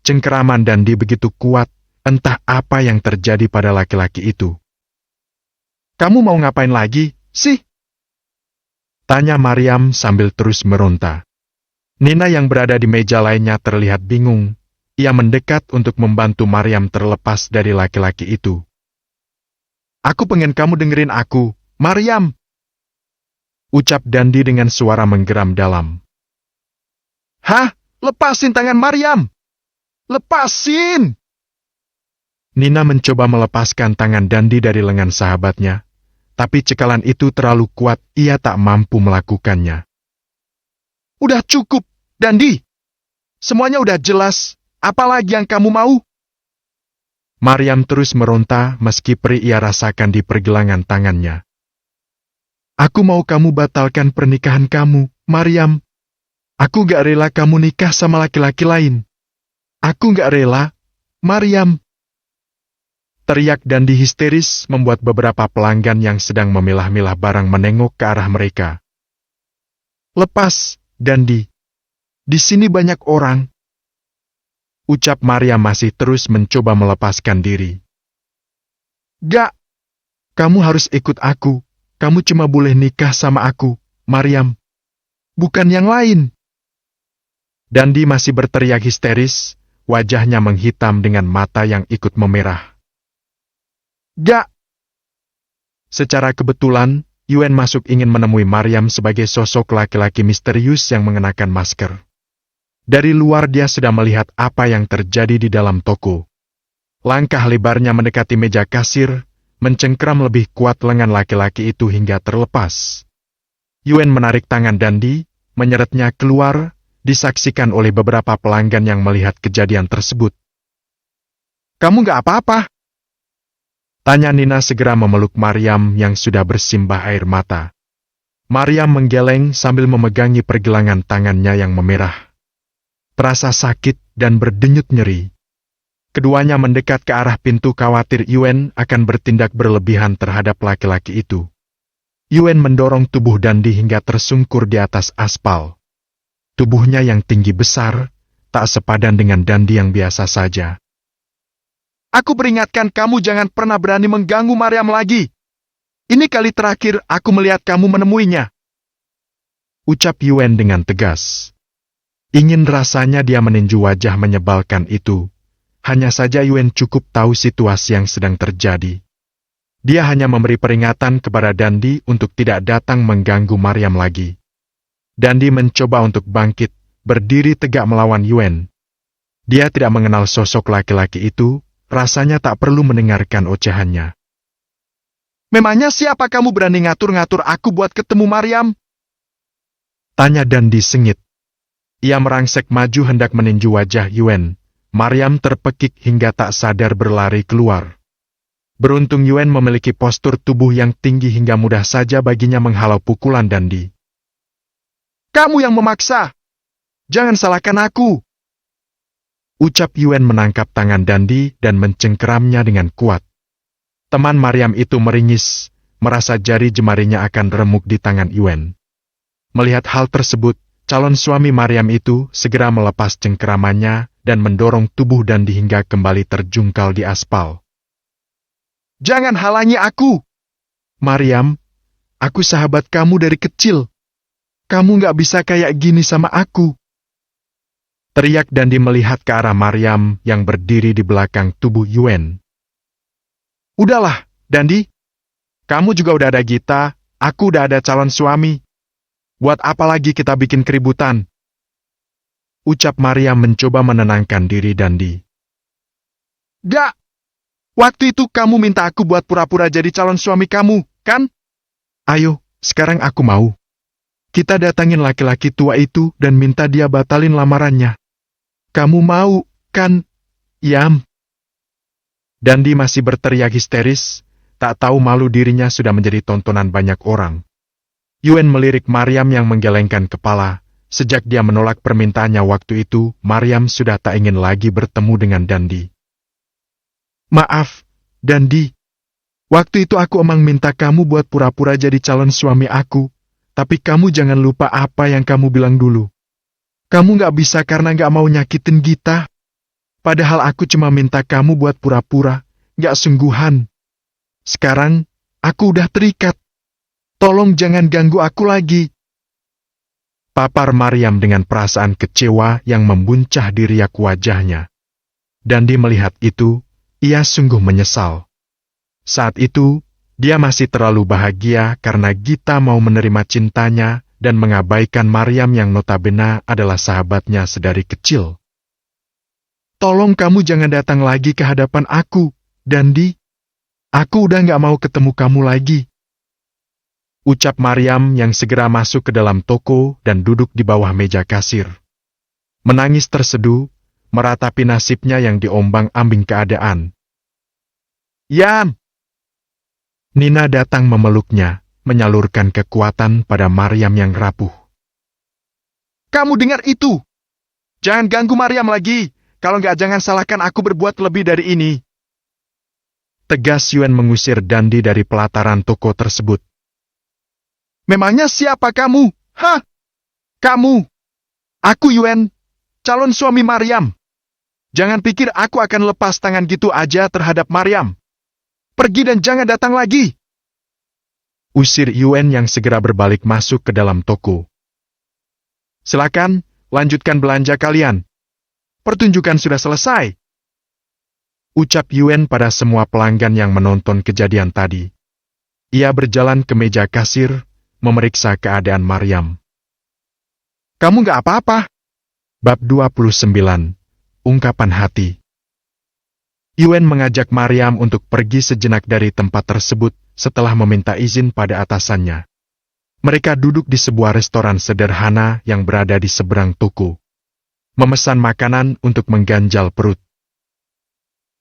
Cengkeraman Dandi begitu kuat, entah apa yang terjadi pada laki-laki itu. Kamu mau ngapain lagi, sih? Tanya Maryam sambil terus meronta. Nina yang berada di meja lainnya terlihat bingung. Ia mendekat untuk membantu Maryam terlepas dari laki-laki itu. Aku pengen kamu dengerin aku, Maryam. Ucap Dandi dengan suara menggeram dalam. Hah? Lepasin tangan Maryam! Lepasin! Nina mencoba melepaskan tangan Dandi dari lengan sahabatnya, tapi cekalan itu terlalu kuat, ia tak mampu melakukannya. Udah cukup, Dandi. Semuanya udah jelas, apalagi yang kamu mau? Maryam terus meronta meski perih ia rasakan di pergelangan tangannya. Aku mau kamu batalkan pernikahan kamu, Maryam. Aku gak rela kamu nikah sama laki-laki lain. Aku gak rela, Maryam. Teriak Dandi histeris membuat beberapa pelanggan yang sedang memilah-milah barang menengok ke arah mereka. Lepas, Dandi. Di sini banyak orang. Ucap Maryam masih terus mencoba melepaskan diri. Gak. Kamu harus ikut aku. Kamu cuma boleh nikah sama aku, Maryam. Bukan yang lain. Dandi masih berteriak histeris, wajahnya menghitam dengan mata yang ikut memerah. Gak. Secara kebetulan, Yuen masuk ingin menemui Maryam sebagai sosok laki-laki misterius yang mengenakan masker. Dari luar dia sudah melihat apa yang terjadi di dalam toko. Langkah lebarnya mendekati meja kasir, mencengkram lebih kuat lengan laki-laki itu hingga terlepas. Yuen menarik tangan Dandi, menyeretnya keluar, disaksikan oleh beberapa pelanggan yang melihat kejadian tersebut. Kamu nggak apa-apa? Tanya Nina segera memeluk Maryam yang sudah bersimbah air mata. Maryam menggeleng sambil memegangi pergelangan tangannya yang memerah. Terasa sakit dan berdenyut nyeri. Keduanya mendekat ke arah pintu khawatir Yuen akan bertindak berlebihan terhadap laki-laki itu. Yuen mendorong tubuh Dandi hingga tersungkur di atas aspal. Tubuhnya yang tinggi besar, tak sepadan dengan Dandi yang biasa saja. Aku peringatkan kamu jangan pernah berani mengganggu Maryam lagi. Ini kali terakhir aku melihat kamu menemuinya. Ucap Yuen dengan tegas. Ingin rasanya dia meninju wajah menyebalkan itu. Hanya saja Yuen cukup tahu situasi yang sedang terjadi. Dia hanya memberi peringatan kepada Dandi untuk tidak datang mengganggu Maryam lagi. Dandi mencoba untuk bangkit, berdiri tegak melawan Yuen. Dia tidak mengenal sosok laki-laki itu, rasanya tak perlu mendengarkan ocehannya. Memangnya siapa kamu berani ngatur-ngatur aku buat ketemu Maryam? Tanya Dandi sengit. Ia merangsek maju hendak meninju wajah Yuen. Maryam terpekik hingga tak sadar berlari keluar. Beruntung Yuen memiliki postur tubuh yang tinggi hingga mudah saja baginya menghalau pukulan Dandi. Kamu yang memaksa. Jangan salahkan aku. Ucap Yuen menangkap tangan Dandi dan mencengkeramnya dengan kuat. Teman Maryam itu meringis, merasa jari jemarinya akan remuk di tangan Yuen. Melihat hal tersebut, calon suami Maryam itu segera melepas cengkeramannya dan mendorong tubuh Dandi hingga kembali terjungkal di aspal. Jangan halangi aku. Maryam, aku sahabat kamu dari kecil. Kamu nggak bisa kayak gini sama aku. Teriak Dandi melihat ke arah Maryam yang berdiri di belakang tubuh Yuen. Udahlah, Dandi. Kamu juga udah ada Gita, aku udah ada calon suami. Buat apa lagi kita bikin keributan? Ucap Maryam mencoba menenangkan diri Dandi. Gak. Waktu itu kamu minta aku buat pura-pura jadi calon suami kamu, kan? Ayo, sekarang aku mau. Kita datangin laki-laki tua itu dan minta dia batalin lamarannya. Kamu mau, kan? Yam. Dandi masih berteriak histeris, tak tahu malu dirinya sudah menjadi tontonan banyak orang. Yuen melirik Maryam yang menggelengkan kepala. Sejak dia menolak permintaannya waktu itu, Maryam sudah tak ingin lagi bertemu dengan Dandi. Maaf, Dandi. Waktu itu aku emang minta kamu buat pura-pura jadi calon suami aku, tapi kamu jangan lupa apa yang kamu bilang dulu. Kamu gak bisa karena gak mau nyakitin Gita. Padahal aku cuma minta kamu buat pura-pura, gak sungguhan. Sekarang, aku udah terikat. Tolong jangan ganggu aku lagi. Papar Maryam dengan perasaan kecewa yang membuncah di riak wajahnya. Dandi melihat itu, ia sungguh menyesal. Saat itu, dia masih terlalu bahagia karena Gita mau menerima cintanya dan mengabaikan Maryam yang notabene adalah sahabatnya sedari kecil. Tolong kamu jangan datang lagi ke hadapan aku, Dandi. Aku udah gak mau ketemu kamu lagi. Ucap Maryam yang segera masuk ke dalam toko dan duduk di bawah meja kasir. Menangis terseduh, meratapi nasibnya yang diombang-ambing keadaan. Yam! Nina datang memeluknya, menyalurkan kekuatan pada Maryam yang rapuh. Kamu dengar itu? Jangan ganggu Maryam lagi, kalau nggak jangan salahkan aku berbuat lebih dari ini. Tegas Yuen mengusir Dandi dari pelataran toko tersebut. Memangnya siapa kamu? Hah? Kamu? Aku Yuen, calon suami Maryam. Jangan pikir aku akan lepas tangan gitu aja terhadap Maryam. Pergi dan jangan datang lagi. Usir Yuen yang segera berbalik masuk ke dalam toko. Silakan, lanjutkan belanja kalian. Pertunjukan sudah selesai. Ucap Yuen pada semua pelanggan yang menonton kejadian tadi. Ia berjalan ke meja kasir, memeriksa keadaan Maryam. Kamu nggak apa-apa? Bab 29. Ungkapan hati. Yuen mengajak Maryam untuk pergi sejenak dari tempat tersebut setelah meminta izin pada atasannya. Mereka duduk di sebuah restoran sederhana yang berada di seberang toko. Memesan makanan untuk mengganjal perut.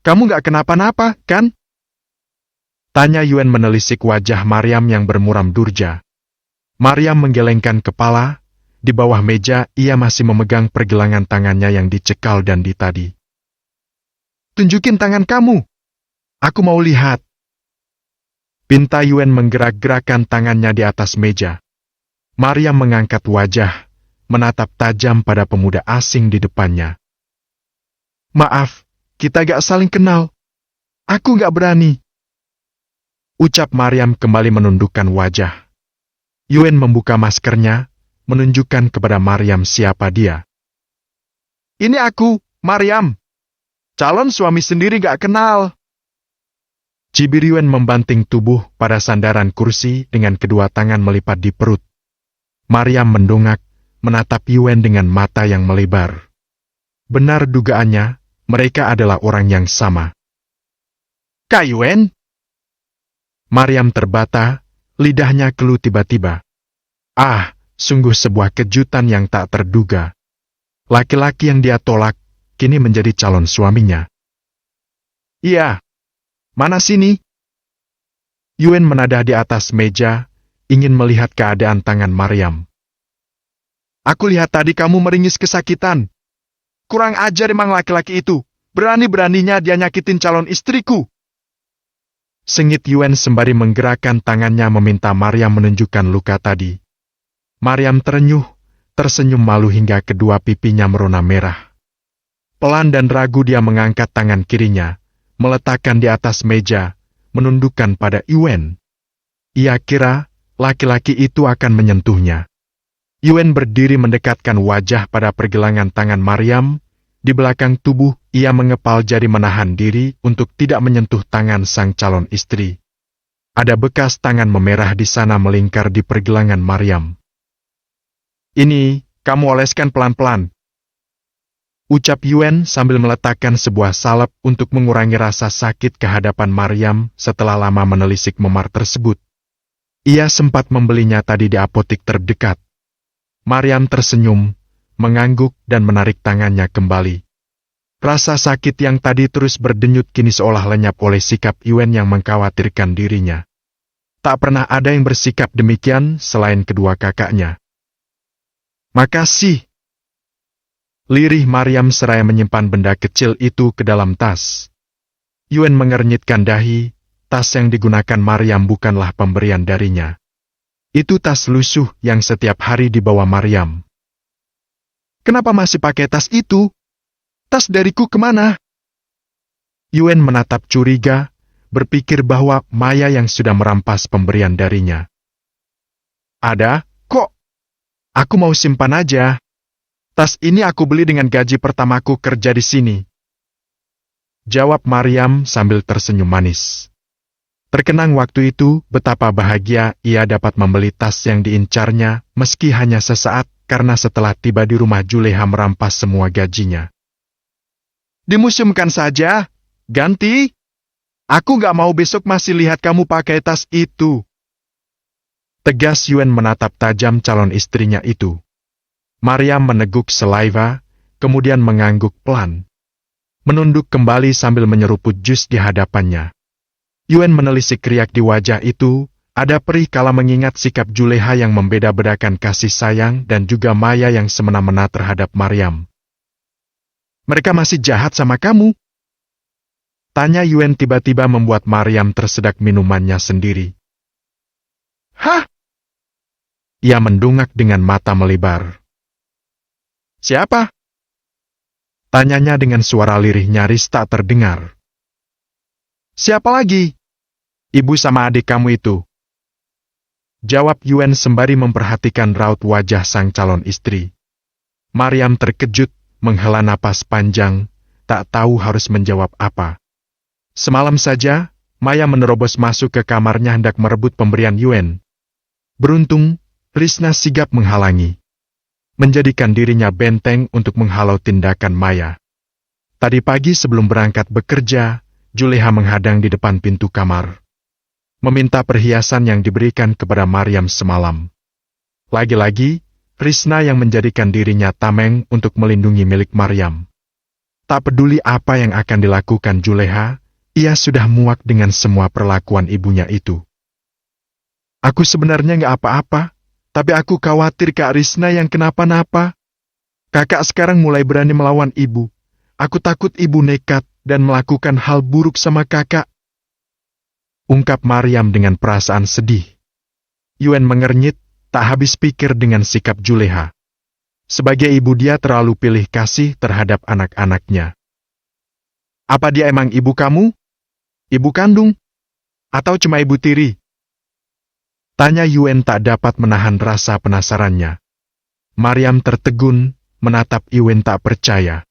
Kamu nggak kenapa-napa, kan? Tanya Yuen menelisik wajah Maryam yang bermuram durja. Maryam menggelengkan kepala, di bawah meja ia masih memegang pergelangan tangannya yang dicekal dan ditadi. Tunjukin tangan kamu. Aku mau lihat. Pinta Yuen menggerak-gerakkan tangannya di atas meja. Maryam mengangkat wajah, menatap tajam pada pemuda asing di depannya. Maaf, kita gak saling kenal. Aku gak berani. Ucap Maryam kembali menundukkan wajah. Yuen membuka maskernya, menunjukkan kepada Maryam siapa dia. Ini aku, Maryam. Calon suami sendiri gak kenal. Cibir Yuen membanting tubuh pada sandaran kursi dengan kedua tangan melipat di perut. Maryam mendongak, menatap Yuen dengan mata yang melebar. Benar dugaannya, mereka adalah orang yang sama. Kak Yuen? Maryam terbata, lidahnya keluh tiba-tiba. Ah, sungguh sebuah kejutan yang tak terduga. Laki-laki yang dia tolak, kini menjadi calon suaminya. Iya. Mana sini? Yuen menadah di atas meja, ingin melihat keadaan tangan Maryam. Aku lihat tadi kamu meringis kesakitan. Kurang ajar emang laki-laki itu. Berani-beraninya dia nyakitin calon istriku. Sengit Yuen sembari menggerakkan tangannya meminta Maryam menunjukkan luka tadi. Maryam terenyuh, tersenyum malu hingga kedua pipinya merona merah. Pelan dan ragu dia mengangkat tangan kirinya, meletakkan di atas meja, menundukkan pada Yuen. Ia kira laki-laki itu akan menyentuhnya. Yuen berdiri mendekatkan wajah pada pergelangan tangan Maryam. Di belakang tubuh, ia mengepal jari menahan diri untuk tidak menyentuh tangan sang calon istri. Ada bekas tangan memerah di sana melingkar di pergelangan Maryam. Ini, kamu oleskan pelan-pelan. Ucap Yuen sambil meletakkan sebuah salep untuk mengurangi rasa sakit ke hadapan Maryam setelah lama menelisik memar tersebut. Ia sempat membelinya tadi di apotik terdekat. Maryam tersenyum, mengangguk dan menarik tangannya kembali. Rasa sakit yang tadi terus berdenyut kini seolah lenyap oleh sikap Yuen yang mengkhawatirkan dirinya. Tak pernah ada yang bersikap demikian selain kedua kakaknya. Makasih. Lirih Maryam seraya menyimpan benda kecil itu ke dalam tas. Yuen mengernyitkan dahi, tas yang digunakan Maryam bukanlah pemberian darinya. Itu tas lusuh yang setiap hari dibawa Maryam. Kenapa masih pakai tas itu? Tas dariku kemana? Yuen menatap curiga, berpikir bahwa Maya yang sudah merampas pemberian darinya. Ada, kok? Aku mau simpan aja. Tas ini aku beli dengan gaji pertamaku kerja di sini. Jawab Maryam sambil tersenyum manis. Terkenang waktu itu betapa bahagia ia dapat membeli tas yang diincarnya meski hanya sesaat karena setelah tiba di rumah Juleha merampas semua gajinya. Dimuseumkan saja, ganti. Aku gak mau besok masih lihat kamu pakai tas itu. Tegas Yuen menatap tajam calon istrinya itu. Maryam meneguk selaiva, kemudian mengangguk pelan. Menunduk kembali sambil menyeruput jus di hadapannya. Yuen menelisik riak di wajah itu, ada perih kala mengingat sikap Juleha yang membeda-bedakan kasih sayang dan juga Maya yang semena-mena terhadap Maryam. Mereka masih jahat sama kamu? Tanya Yuen tiba-tiba membuat Maryam tersedak minumannya sendiri. Hah? Ia mendongak dengan mata melebar. Siapa? Tanyanya dengan suara lirih nyaris tak terdengar. Siapa lagi? Ibu sama adik kamu itu. Jawab Yuen sembari memperhatikan raut wajah sang calon istri. Maryam terkejut, menghela napas panjang, tak tahu harus menjawab apa. Semalam saja, Maya menerobos masuk ke kamarnya hendak merebut pemberian Yuen. Beruntung, Krishna sigap menghalangi, menjadikan dirinya benteng untuk menghalau tindakan Maya. Tadi pagi sebelum berangkat bekerja, Juleha menghadang di depan pintu kamar, meminta perhiasan yang diberikan kepada Maryam semalam. Lagi-lagi, Krishna yang menjadikan dirinya tameng untuk melindungi milik Maryam. Tak peduli apa yang akan dilakukan Juleha, ia sudah muak dengan semua perlakuan ibunya itu. Aku sebenarnya nggak apa-apa, tapi aku khawatir Kak Krishna yang kenapa-napa. Kakak sekarang mulai berani melawan ibu. Aku takut ibu nekat dan melakukan hal buruk sama kakak. Ungkap Maryam dengan perasaan sedih. Yuen mengernyit, tak habis pikir dengan sikap Juleha. Sebagai ibu dia terlalu pilih kasih terhadap anak-anaknya. Apa dia emang ibu kamu? Ibu kandung? Atau cuma ibu tiri? Tanya Yuen tak dapat menahan rasa penasarannya. Maryam tertegun, menatap Yuen tak percaya.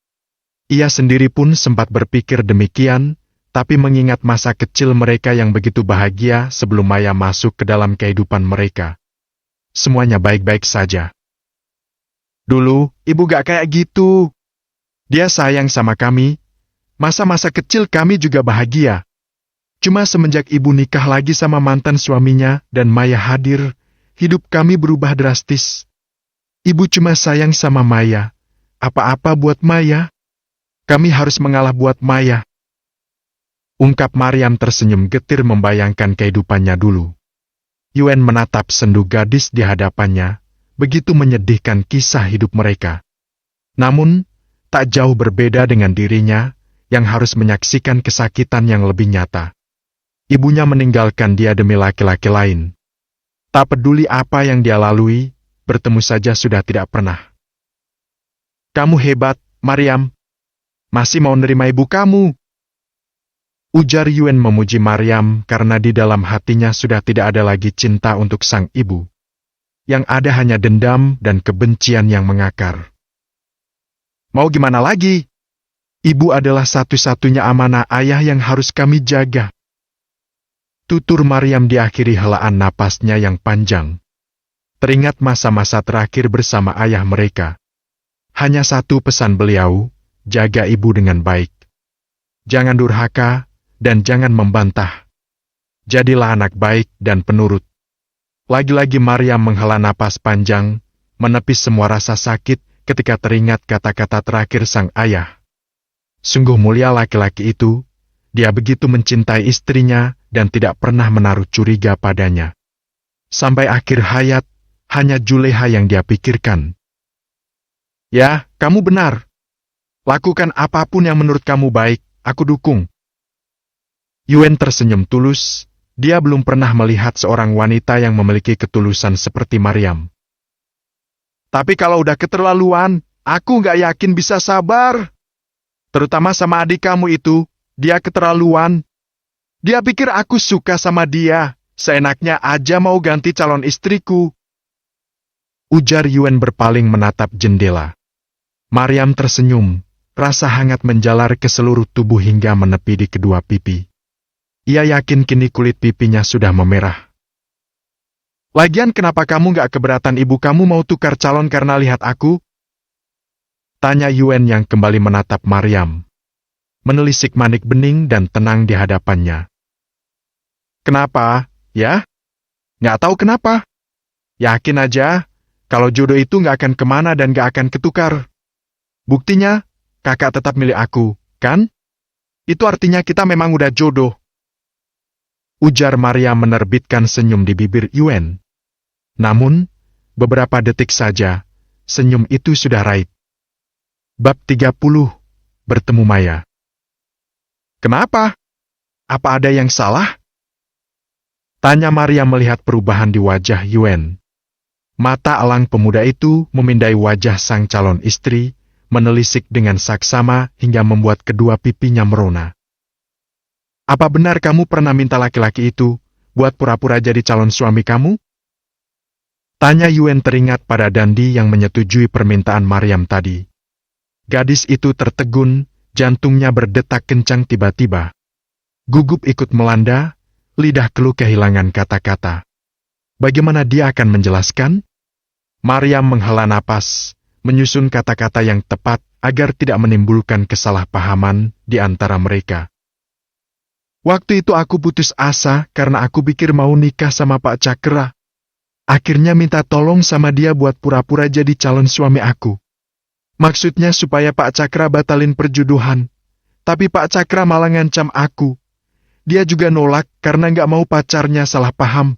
Ia sendiri pun sempat berpikir demikian, tapi mengingat masa kecil mereka yang begitu bahagia sebelum Maya masuk ke dalam kehidupan mereka. Semuanya baik-baik saja. Dulu, ibu gak kayak gitu. Dia sayang sama kami. Masa-masa kecil kami juga bahagia. Cuma semenjak ibu nikah lagi sama mantan suaminya dan Maya hadir, hidup kami berubah drastis. Ibu cuma sayang sama Maya. Apa-apa buat Maya. Kami harus mengalah buat Maya. Ungkap Maryam tersenyum getir membayangkan kehidupannya dulu. Yuen menatap sendu gadis di hadapannya, begitu menyedihkan kisah hidup mereka. Namun, tak jauh berbeda dengan dirinya, yang harus menyaksikan kesakitan yang lebih nyata. Ibunya meninggalkan dia demi laki-laki lain. Tak peduli apa yang dia lalui, bertemu saja sudah tidak pernah. Kamu hebat, Maryam. Masih mau nerima ibu kamu. Ujar Yuen memuji Maryam karena di dalam hatinya sudah tidak ada lagi cinta untuk sang ibu. Yang ada hanya dendam dan kebencian yang mengakar. Mau gimana lagi? Ibu adalah satu-satunya amanah ayah yang harus kami jaga. Tutur Maryam diakhiri helaan napasnya yang panjang. Teringat masa-masa terakhir bersama ayah mereka. Hanya satu pesan beliau, jaga ibu dengan baik. Jangan durhaka, dan jangan membantah. Jadilah anak baik dan penurut. Lagi-lagi Maryam menghela napas panjang, menepis semua rasa sakit ketika teringat kata-kata terakhir sang ayah. Sungguh mulia laki-laki itu, dia begitu mencintai istrinya dan tidak pernah menaruh curiga padanya. Sampai akhir hayat, hanya Juleha yang dia pikirkan. Ya, kamu benar. Lakukan apapun yang menurut kamu baik, aku dukung. Yuen tersenyum tulus, dia belum pernah melihat seorang wanita yang memiliki ketulusan seperti Maryam. Tapi kalau udah keterlaluan, aku nggak yakin bisa sabar. Terutama sama adik kamu itu, dia keterlaluan. Dia pikir aku suka sama dia, seenaknya aja mau ganti calon istriku. Ujar Yuen berpaling menatap jendela. Maryam tersenyum, rasa hangat menjalar ke seluruh tubuh hingga menepi di kedua pipi. Ia yakin kini kulit pipinya sudah memerah. Lagian kenapa kamu gak keberatan ibu kamu mau tukar calon karena lihat aku? Tanya Yuen yang kembali menatap Maryam. Menelisik manik bening dan tenang di hadapannya. Kenapa, ya? Nggak tahu kenapa. Yakin aja, kalau jodoh itu nggak akan kemana dan nggak akan ketukar. Buktinya, kakak tetap milik aku, kan? Itu artinya kita memang udah jodoh. Ujar Maryam menerbitkan senyum di bibir Yuen. Namun, beberapa detik saja, senyum itu sudah raib. Bab 30, bertemu Maya. Kenapa? Apa ada yang salah? Tanya Maryam melihat perubahan di wajah Yuen. Mata elang pemuda itu memindai wajah sang calon istri, menelisik dengan saksama hingga membuat kedua pipinya merona. Apa benar kamu pernah minta laki-laki itu buat pura-pura jadi calon suami kamu? Tanya Yuen teringat pada Dandi yang menyetujui permintaan Maryam tadi. Gadis itu tertegun, jantungnya berdetak kencang tiba-tiba. Gugup ikut melanda, lidah keluh kehilangan kata-kata. Bagaimana dia akan menjelaskan? Maryam menghela napas, menyusun kata-kata yang tepat agar tidak menimbulkan kesalahpahaman di antara mereka. Waktu itu aku putus asa karena aku pikir mau nikah sama Pak Cakra. Akhirnya minta tolong sama dia buat pura-pura jadi calon suami aku. Maksudnya supaya Pak Cakra batalin perjodohan. Tapi Pak Cakra malah ngancam aku. Dia juga nolak karena nggak mau pacarnya salah paham.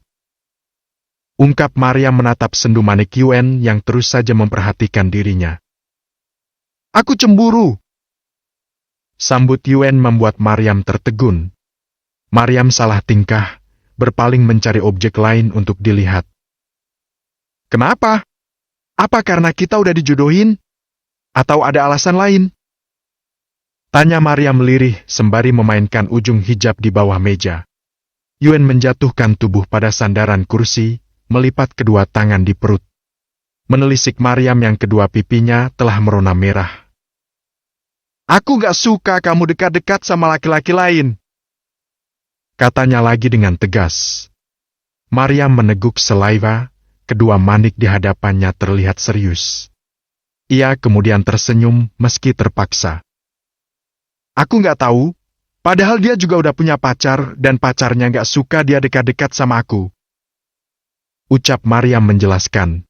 Ungkap Maryam menatap sendu manik Yuen yang terus saja memperhatikan dirinya. Aku cemburu. Sambut Yuen membuat Maryam tertegun. Maryam salah tingkah, berpaling mencari objek lain untuk dilihat. Kenapa? Apa karena kita udah dijodohin? Atau ada alasan lain? Tanya Maryam lirih sembari memainkan ujung hijab di bawah meja. Yuen menjatuhkan tubuh pada sandaran kursi, melipat kedua tangan di perut. Menelisik Maryam yang kedua pipinya telah merona merah. Aku gak suka kamu dekat-dekat sama laki-laki lain. Katanya lagi dengan tegas. Maryam meneguk selaiva, kedua manik di hadapannya terlihat serius. Ia kemudian tersenyum meski terpaksa. Aku nggak tahu, padahal dia juga udah punya pacar dan pacarnya nggak suka dia dekat-dekat sama aku. Ucap Maryam menjelaskan.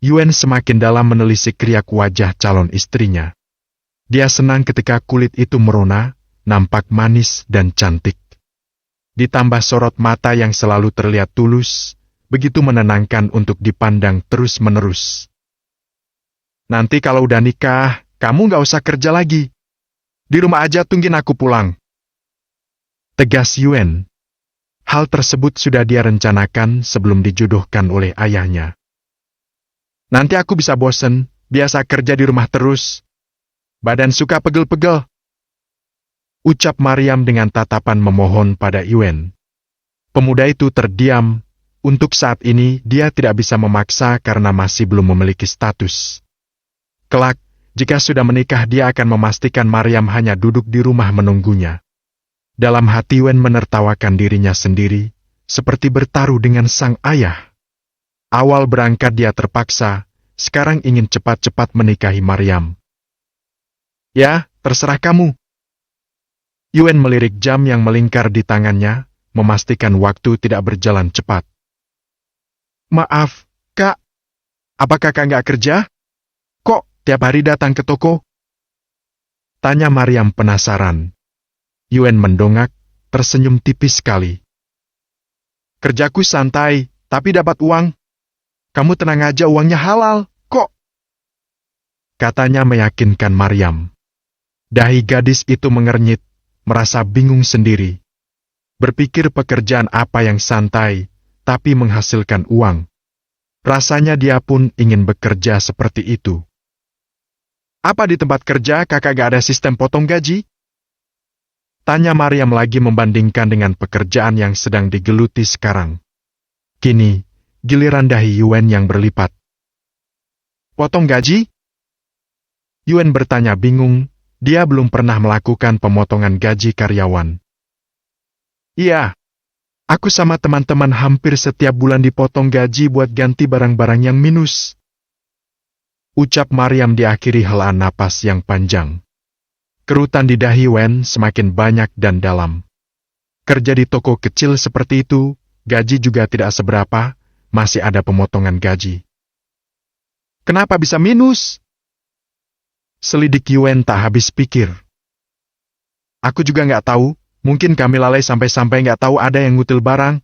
Yuen semakin dalam menelisik riak wajah calon istrinya. Dia senang ketika kulit itu merona, nampak manis dan cantik. Ditambah sorot mata yang selalu terlihat tulus, begitu menenangkan untuk dipandang terus-menerus. Nanti kalau udah nikah, kamu nggak usah kerja lagi. Di rumah aja tungguin aku pulang. Tegas Yuen. Hal tersebut sudah dia rencanakan sebelum dijodohkan oleh ayahnya. Nanti aku bisa bosen, biasa kerja di rumah terus. Badan suka pegel-pegel. Ucap Maryam dengan tatapan memohon pada Yuen. Pemuda itu terdiam. Untuk saat ini dia tidak bisa memaksa karena masih belum memiliki status. Kelak, jika sudah menikah dia akan memastikan Maryam hanya duduk di rumah menunggunya. Dalam hati Yuen menertawakan dirinya sendiri, seperti bertaruh dengan sang ayah. Awal berangkat dia terpaksa, sekarang ingin cepat-cepat menikahi Maryam. Ya, terserah kamu. Yuen melirik jam yang melingkar di tangannya, memastikan waktu tidak berjalan cepat. Maaf, Kak. Apa Kakak nggak kerja? Kok tiap hari datang ke toko? Tanya Maryam penasaran. Yuen mendongak, tersenyum tipis sekali. Kerjaku santai, tapi dapat uang. Kamu tenang aja, uangnya halal, kok. Katanya meyakinkan Maryam. Dahi gadis itu mengernyit, merasa bingung sendiri. Berpikir pekerjaan apa yang santai, tapi menghasilkan uang. Rasanya dia pun ingin bekerja seperti itu. Apa di tempat kerja kakak gak ada sistem potong gaji? Tanya Maryam lagi membandingkan dengan pekerjaan yang sedang digeluti sekarang. Kini, giliran dahi Yuen yang berlipat. Potong gaji? Yuen bertanya bingung, dia belum pernah melakukan pemotongan gaji karyawan. Iya. Aku sama teman-teman hampir setiap bulan dipotong gaji buat ganti barang-barang yang minus. Ucap Maryam diakhiri helaan napas yang panjang. Kerutan di dahi Yuen semakin banyak dan dalam. Kerja di toko kecil seperti itu, gaji juga tidak seberapa, masih ada pemotongan gaji. Kenapa bisa minus? Selidik Yuen tak habis pikir. Aku juga nggak tahu. Mungkin kami lalai sampai-sampai nggak tahu ada yang ngutil barang.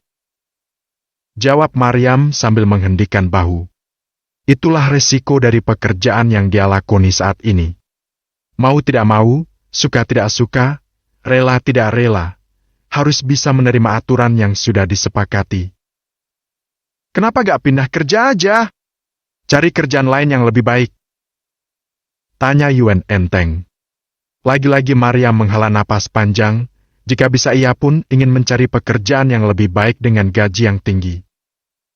Jawab Maryam sambil menghendikan bahu. Itulah resiko dari pekerjaan yang dia lakoni saat ini. Mau tidak mau, suka tidak suka, rela tidak rela, harus bisa menerima aturan yang sudah disepakati. Kenapa gak pindah kerja aja? Cari kerjaan lain yang lebih baik. Tanya Yuen enteng. Lagi-lagi Maryam menghela napas panjang. Jika bisa ia pun ingin mencari pekerjaan yang lebih baik dengan gaji yang tinggi.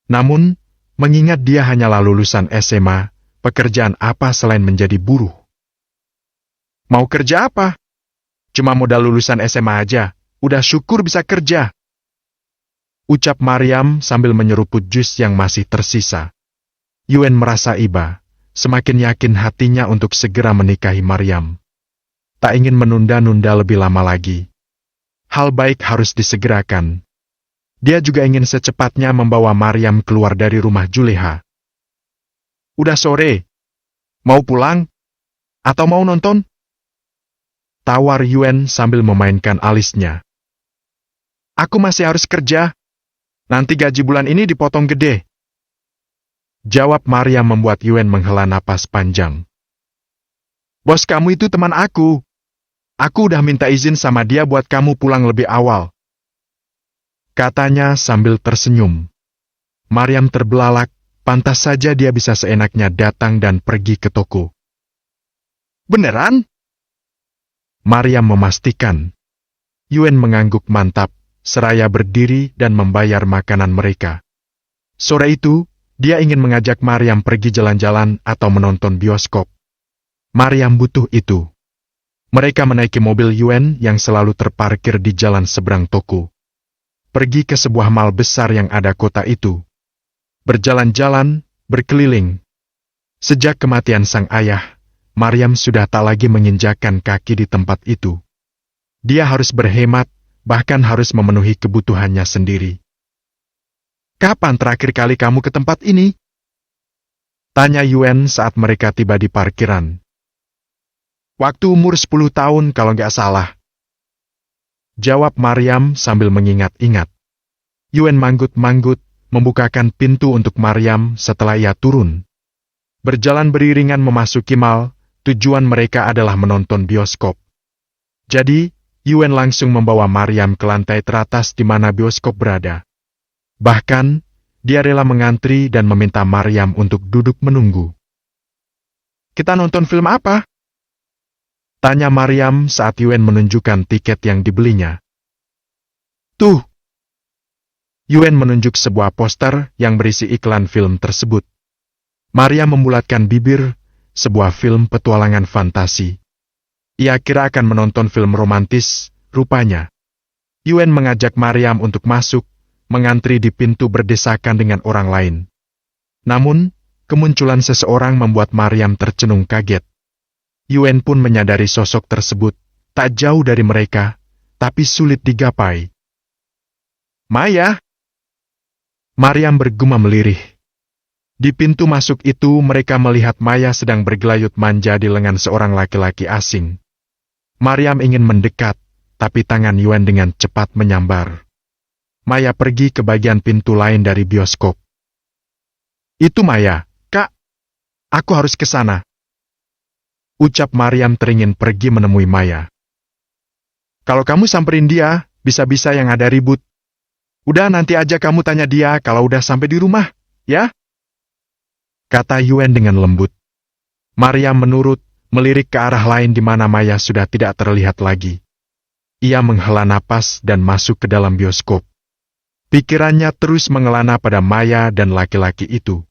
Namun, mengingat dia hanyalah lulusan SMA, pekerjaan apa selain menjadi buruh? Mau kerja apa? Cuma modal lulusan SMA aja, Udah syukur bisa kerja. Ucap Maryam sambil menyeruput jus yang masih tersisa. Yuen merasa iba, semakin yakin hatinya untuk segera menikahi Maryam. Tak ingin menunda-nunda lebih lama lagi. Hal baik harus disegerakan. Dia juga ingin secepatnya membawa Maryam keluar dari rumah Juleha. Udah sore. Mau pulang? Atau mau nonton? Tawar Yuen sambil memainkan alisnya. Aku masih harus kerja. Nanti gaji bulan ini dipotong gede. Jawab Maryam membuat Yuen menghela napas panjang. Bos kamu itu teman aku. Aku udah minta izin sama dia buat kamu pulang lebih awal. Katanya sambil tersenyum. Maryam terbelalak, pantas saja dia bisa seenaknya datang dan pergi ke toko. Beneran? Maryam memastikan. Yuen mengangguk mantap, seraya berdiri dan membayar makanan mereka. Sore itu, dia ingin mengajak Maryam pergi jalan-jalan atau menonton bioskop. Maryam butuh itu. Mereka menaiki mobil Yuen yang selalu terparkir di jalan seberang toko. Pergi ke sebuah mal besar yang ada kota itu. Berjalan-jalan, berkeliling. Sejak kematian sang ayah, Maryam sudah tak lagi menginjakkan kaki di tempat itu. Dia harus berhemat, bahkan harus memenuhi kebutuhannya sendiri. Kapan terakhir kali kamu ke tempat ini? Tanya Yuen saat mereka tiba di parkiran. Waktu umur 10 tahun kalau nggak salah. Jawab Maryam sambil mengingat-ingat. Yuen manggut-manggut, membukakan pintu untuk Maryam setelah ia turun. Berjalan beriringan memasuki mal, tujuan mereka adalah menonton bioskop. Jadi, Yuen langsung membawa Maryam ke lantai teratas di mana bioskop berada. Bahkan, dia rela mengantri dan meminta Maryam untuk duduk menunggu. Kita nonton film apa? Tanya Maryam saat Yuen menunjukkan tiket yang dibelinya. Tuh. Yuen menunjuk sebuah poster yang berisi iklan film tersebut. Maryam membulatkan bibir, sebuah film petualangan fantasi. Ia kira akan menonton film romantis, rupanya. Yuen mengajak Maryam untuk masuk, mengantri di pintu berdesakan dengan orang lain. Namun, kemunculan seseorang membuat Maryam tercenung kaget. Yuen pun menyadari sosok tersebut, tak jauh dari mereka, tapi sulit digapai. Maya? Maryam bergumam lirih. Di pintu masuk itu mereka melihat Maya sedang bergelayut manja di lengan seorang laki-laki asing. Maryam ingin mendekat, tapi tangan Yuen dengan cepat menyambar. Maya pergi ke bagian pintu lain dari bioskop. Itu Maya, Kak. Aku harus ke sana. Ucap Maryam teringin pergi menemui Maya. Kalau kamu samperin dia, bisa-bisa yang ada ribut. Udah nanti aja kamu tanya dia kalau udah sampai di rumah, ya? Kata Yuen dengan lembut. Maryam menurut, melirik ke arah lain di mana Maya sudah tidak terlihat lagi. Ia menghela napas dan masuk ke dalam bioskop. Pikirannya terus mengelana pada Maya dan laki-laki itu.